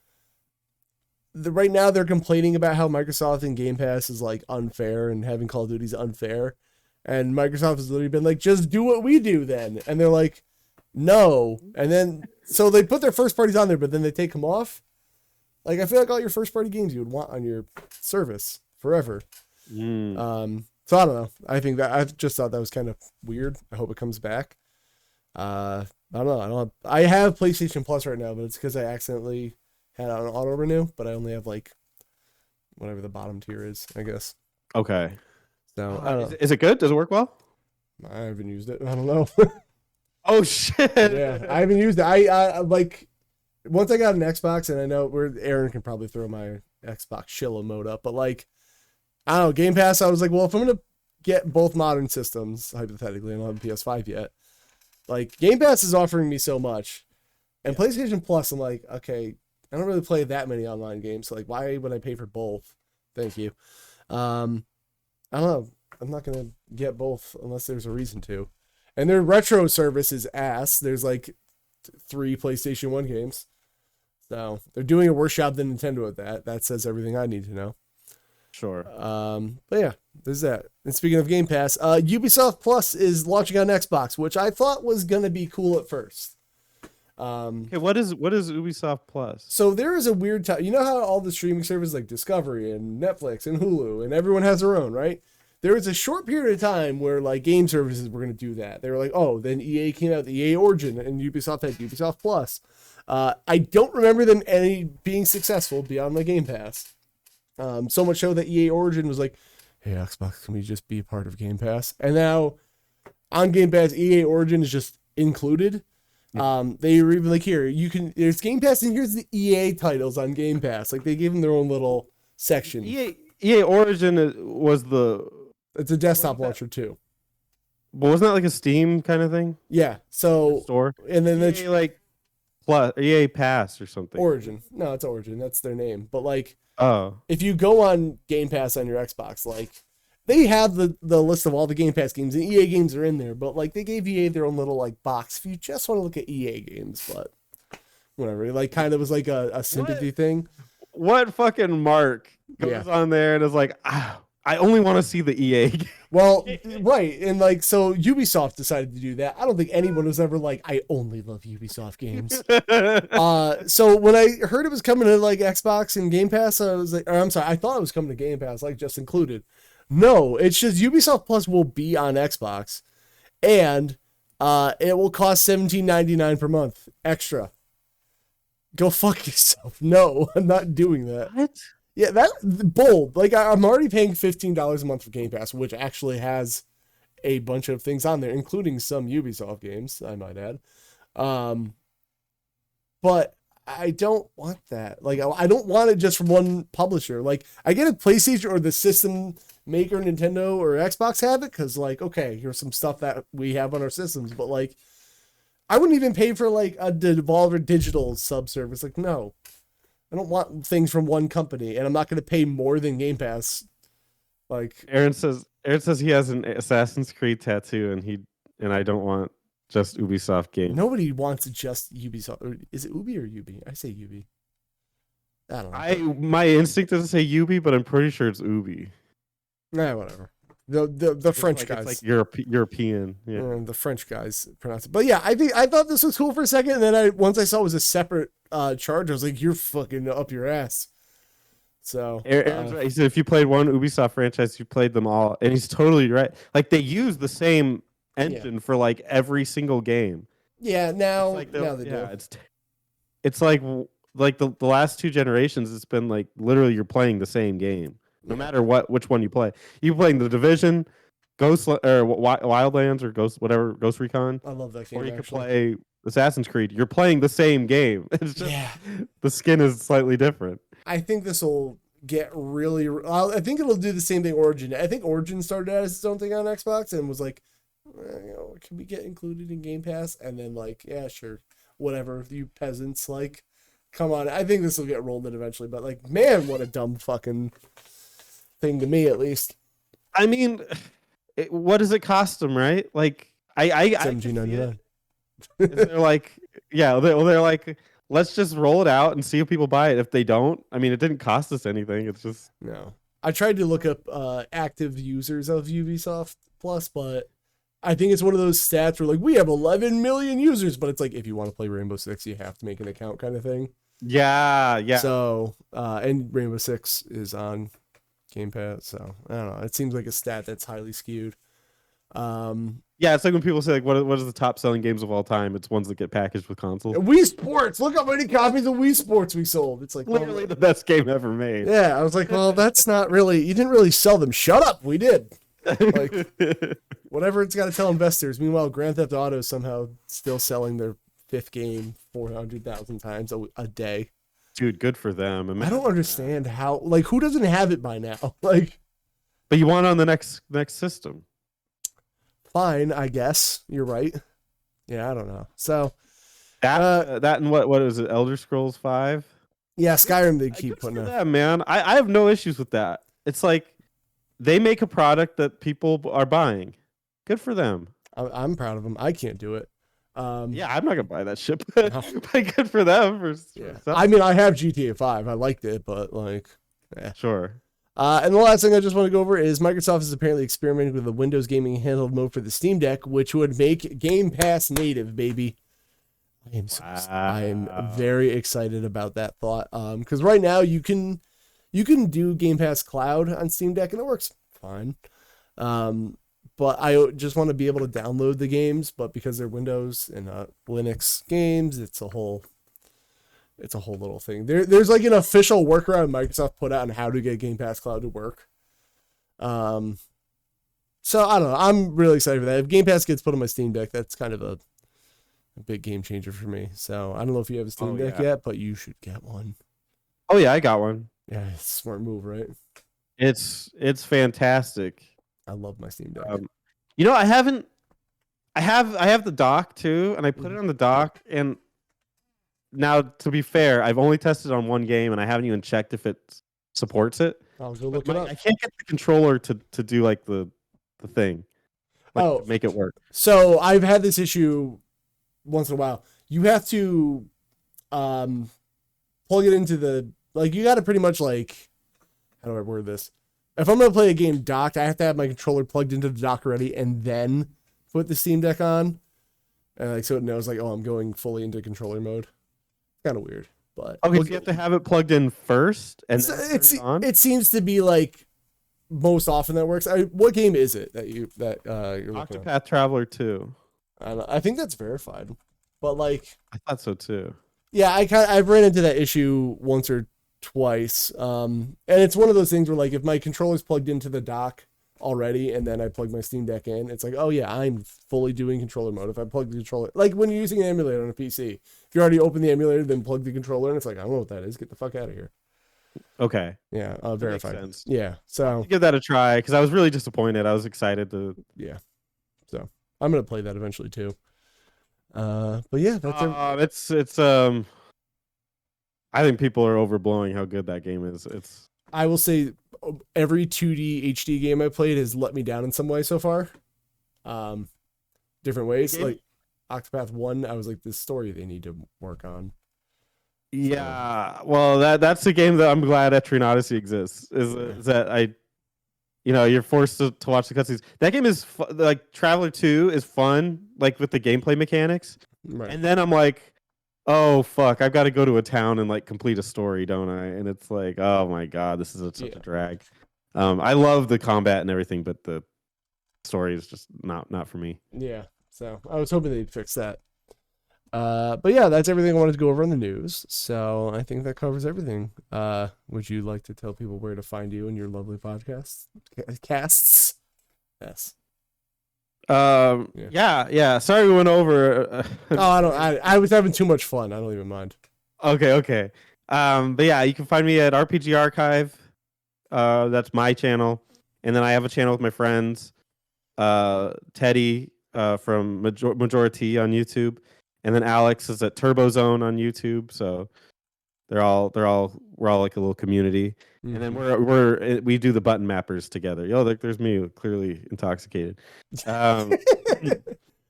right now they're complaining about how Microsoft and Game Pass is like unfair and having Call of Duty is unfair. And Microsoft has literally been like, just do what we do then. And they're like, no. And then, so they put their first parties on there, but then they take them off. Like, I feel like all your first party games you would want on your service forever. So I don't know. I think that I just thought that was kind of weird. I hope it comes back. I don't know. I have PlayStation Plus right now, but it's because I accidentally had it on auto renew, but I only have like whatever the bottom tier is, I guess. Okay. So I don't know. Is it good? Does it work well? I haven't used it. I don't know. Oh shit. Yeah, I haven't used it. I like once I got an Xbox, and I know where Aaron can probably throw my Xbox Shilla mode up, but like I don't know, Game Pass. I was like, well, if I'm gonna get both modern systems, hypothetically, I don't have a PS5 yet. Like Game Pass is offering me so much, and PlayStation Plus, I'm like, okay, I don't really play that many online games, so like, why would I pay for both? Thank you. I don't know. I'm not gonna get both unless there's a reason to. And their retro service is ass. There's like 3 PlayStation 1 games. So they're doing a worse job than Nintendo at that. That says everything I need to know. Sure. But yeah, there's that. And speaking of Game Pass, Ubisoft Plus is launching on Xbox, which I thought was gonna be cool at first. Okay, what is Ubisoft Plus? So there is a weird time. You know how all the streaming services like Discovery and Netflix and Hulu and everyone has their own, right? There was a short period of time where like game services were going to do that. They were like, oh, then EA came out with EA Origin and Ubisoft had Ubisoft Plus. I don't remember them any being successful beyond the Game Pass. So much so that EA Origin was like, hey, Xbox, can we just be a part of Game Pass? And now on Game Pass, EA Origin is just included. They were even like, here, you can, there's Game Pass and here's the EA titles on Game Pass. Like they gave them their own little section. EA Origin was it's a desktop launcher too. But wasn't that like a Steam kind of thing? Yeah. So Store. and then EA like Plus, EA Pass or something. Origin. No, it's Origin. That's their name. But like, oh, if you go on Game Pass on your Xbox, like they have the list of all the Game Pass games and EA games are in there. But like they gave EA their own little like box if you just want to look at EA games. But whatever. It like kind of was like a sympathy thing. What fucking mark goes on there and is like, I only want to see the EA game. Well, right. And like, so Ubisoft decided to do that. I don't think anyone was ever like, I only love Ubisoft games. So when I heard it was coming to like Xbox and Game Pass, I was like, or I'm sorry, I thought it was coming to Game Pass, like just included. No, it's just Ubisoft Plus will be on Xbox and it will cost $17.99 per month extra. Go fuck yourself. No, I'm not doing that. What? Yeah, that bold. Like I'm already paying $15 a month for Game Pass, which actually has a bunch of things on there, including some Ubisoft games, I might add. But I don't want that. Like I don't want it just from one publisher. Like I get a PlayStation or the system maker, Nintendo or Xbox have it because like, okay, here's some stuff that we have on our systems, but like I wouldn't even pay for like a Devolver Digital subservice. Like, no. I don't want things from one company, and I'm not going to pay more than Game Pass. Like Aaron says he has an Assassin's Creed tattoo, and I don't want just Ubisoft games. Nobody wants just Ubisoft. Or is it Ubi or Ubi? I say Ubi. I don't know. My instinct is to say Ubi, but I'm pretty sure it's Ubi. Nah, whatever. The French guys. It's like European. Yeah. The French guys pronounce it. But yeah, I thought this was cool for a second, and then once I saw it was a separate charge, I was like, you're fucking up your ass. So Aaron's right. He said if you played one Ubisoft franchise, you played them all, and he's totally right. Like they use the same engine for like every single game. Yeah, now they do. It's like the last 2 generations. It's been like literally you're playing the same game. No matter which one you play, you playing the Division, Ghost or Wildlands or Ghost Recon. I love that game. Or you could play Assassin's Creed. You're playing the same game. It's just the skin is slightly different. I think this will get really. I think it'll do the same thing. Origin. I think Origin started out as its own thing on Xbox and was like, can we get included in Game Pass? And then like, yeah, sure, whatever. You peasants, like, come on. I think this will get rolled in eventually. But like, man, what a dumb fucking thing to me, at least. I mean, what does it cost them, right? Like, I $17.99. They're like, they're like, let's just roll it out and see if people buy it. If they don't, I mean, it didn't cost us anything. It's just no. I tried to look up active users of Ubisoft Plus, but I think it's one of those stats where like we have 11 million users, but it's like if you want to play Rainbow Six, you have to make an account kind of thing. Yeah. So, and Rainbow Six is on Game Pass, so I don't know. It seems like a stat that's highly skewed. Yeah, it's like when people say like, what is the top selling games of all time? It's ones that get packaged with consoles. Wii Sports. Look how many copies of Wii Sports we sold. It's like Literally the best game ever made. Yeah, I was like, well, that's not really. You didn't really sell them. Shut up. We did. Like whatever it's got to tell investors. Meanwhile, Grand Theft Auto is somehow still selling their 5th game 400,000 times a day. Dude, good for them. I don't understand how. Like, who doesn't have it by now? Like, but you want it on the next system. Fine, I guess you're right. Yeah, I don't know. So that and what is it? Elder Scrolls 5. Yeah, Skyrim. They keep putting that, man. I have no issues with that. It's like they make a product that people are buying. Good for them. I'm proud of them. I can't do it. Yeah, I'm not gonna buy that shit, but good for them. Yeah. I mean, I have GTA 5. I liked it, but like, yeah. Sure. And the last thing I just want to go over is Microsoft is apparently experimenting with a Windows gaming handheld mode for the Steam Deck, which would make Game Pass native, baby. I am very excited about that thought. Because right now you can do Game Pass Cloud on Steam Deck and it works fine. But I just want to be able to download the games, but because they're Windows and Linux games, it's a whole little thing. There's like an official workaround Microsoft put out on how to get Game Pass Cloud to work. So I don't know. I'm really excited for that. If Game Pass gets put on my Steam Deck, that's kind of a big game changer for me. So I don't know if you have a Steam Deck yet, but you should get one. Oh yeah, I got one. Yeah, it's a smart move, right? It's fantastic. I love my Steam Deck. You know, I have the dock too, and I put it on the dock. And now, to be fair, I've only tested on one game, and I haven't even checked if it supports it. I'll go look it up. I can't get the controller to do like the thing. Like, make it work. So I've had this issue once in a while. You have to plug it into the, like, you got to pretty much like, how do I word this? If I'm going to play a game docked, I have to have my controller plugged into the dock already and then put the Steam Deck on. Like, so it knows like, oh, I'm going fully into controller mode. Kind of weird, but okay, so you have to have it plugged in first, and then turn it on? It seems to be like most often that works. What game is it that you're looking at? Octopath Traveler 2. I think that's verified, but like I thought so too. Yeah, I've ran into that issue once or twice, and it's one of those things where like if my controller's plugged into the dock already and then I plug my Steam Deck in, it's like, oh yeah, I'm fully doing controller mode. If I plug the controller, like when you're using an emulator on a PC, if you already open the emulator, then plug the controller in, it's like, I don't know what that is. Get the fuck out of here. Okay. Yeah, verified. Yeah, so give that a try because I was really disappointed. I was excited to. Yeah, so I'm gonna play that eventually too. But yeah, that's it's I think people are overblowing how good that game is. I will say every 2D HD game I played has let me down in some way so far. Different ways. Like Octopath 1, I was like, this story they need to work on. Yeah, well, that's the game that I'm glad Etrian Odyssey exists. Is that you're forced to watch the cutscenes. That game is like Traveler 2 is fun, like with the gameplay mechanics. Right. And then I'm like, oh fuck, I've got to go to a town and like complete a story, don't I? And it's like, oh my god, this is such a drag. I love the combat and everything, but the story is just not for me. Yeah, so I was hoping they'd fix that. But yeah, that's everything I wanted to go over on the news. So I think that covers everything. Would you like to tell people where to find you and your lovely podcasts? Casts? Yes. Yeah. Sorry we went over. I was having too much fun. I don't even mind. Okay. But yeah, you can find me at RPG Archive. That's my channel, and then I have a channel with my friends, Teddy from Majority on YouTube, and then Alex is at TurboZone on YouTube. So we're all like a little community, and then we do the button mappers together. There's me clearly intoxicated. I was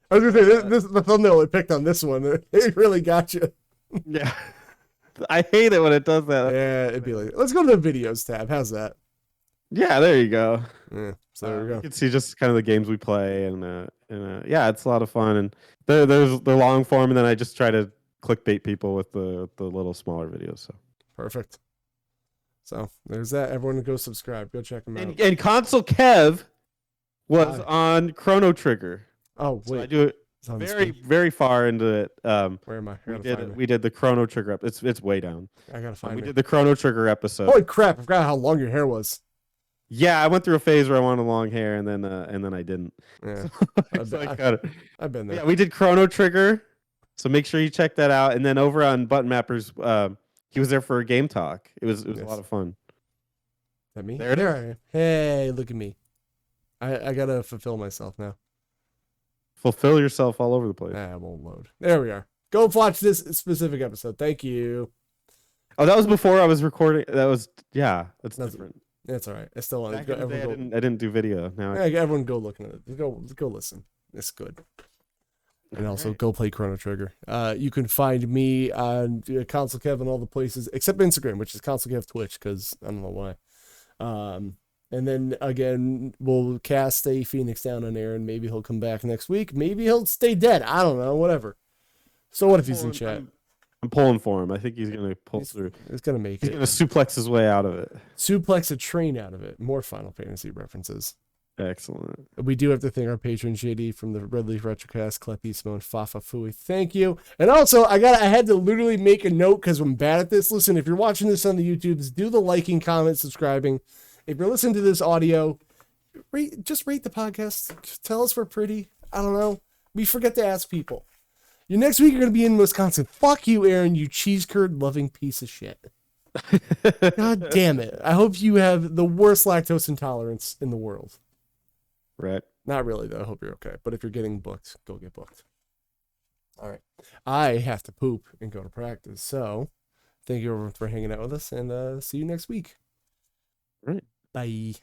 gonna say this the thumbnail I picked on this one. It really got you. Yeah. I hate it when it does that. Yeah, it'd be like, let's go to the videos tab. How's that? Yeah, there you go. Yeah. So there we You go. can see just kind of the games we play, and yeah, it's a lot of fun. And they're long form, and then I just try to clickbait people with the little smaller videos. So Perfect. So there's that. Everyone go subscribe. Go check them out. and Console Kev was Hi. on Chrono Trigger. Oh So I wait, do it it's on the very screen. very far into it. Where am I? We did the Chrono Trigger up. It's way down. I gotta find We it. did the Chrono Trigger episode. Holy crap! I forgot how long your hair was. Yeah, I went through a phase where I wanted long hair, and then I didn't. Yeah, So I got it. I've been there. Yeah, we did Chrono Trigger, so make sure you check that out. And then over on Button Mappers, he was there for a game talk. It was a Yes. lot of fun. That me? There it I am. Hey, look at me. I gotta fulfill myself now. Fulfill yourself all over the place. It won't load. There we are. Go watch this specific episode. Thank you. Oh, that was before I was recording. That's That's- different. It's all right. I still want Back to in the day, everyone I didn't do video. Now go. Yeah, everyone go looking at it. Go listen. It's good. And also go play Chrono Trigger. You can find me on Console Kev and all the places except Instagram, which is Console Kev Twitch, because I don't know why. And then again, we'll cast a Phoenix down on air, and maybe he'll come back next week. Maybe he'll stay dead. I don't know. Whatever. So what if he's in chat? I'm pulling for him. I think he's gonna pull through. He's gonna make He's it. gonna suplex his way out of it. Suplex a train out of it. More Final Fantasy references. Excellent. We do have to thank our patron JD from the Red Leaf Retrocast, Kleppy, Simone, Fafa Fui. Thank you. And also, I had to literally make a note because I'm bad at this. Listen, if you're watching this on the YouTubes, do the liking, comment, subscribing. If you're listening to this audio, just rate the podcast. Tell us we're pretty. I don't know. We forget to ask people. Next week you're going to be in Wisconsin. Fuck you, Aaron, you cheese curd loving piece of shit. God damn it. I hope you have the worst lactose intolerance in the world. Right. Not really, though. I hope you're okay. But if you're getting booked, go get booked. All right. I have to poop and go to practice. So thank you everyone for hanging out with us, and see you next week. Right. Bye.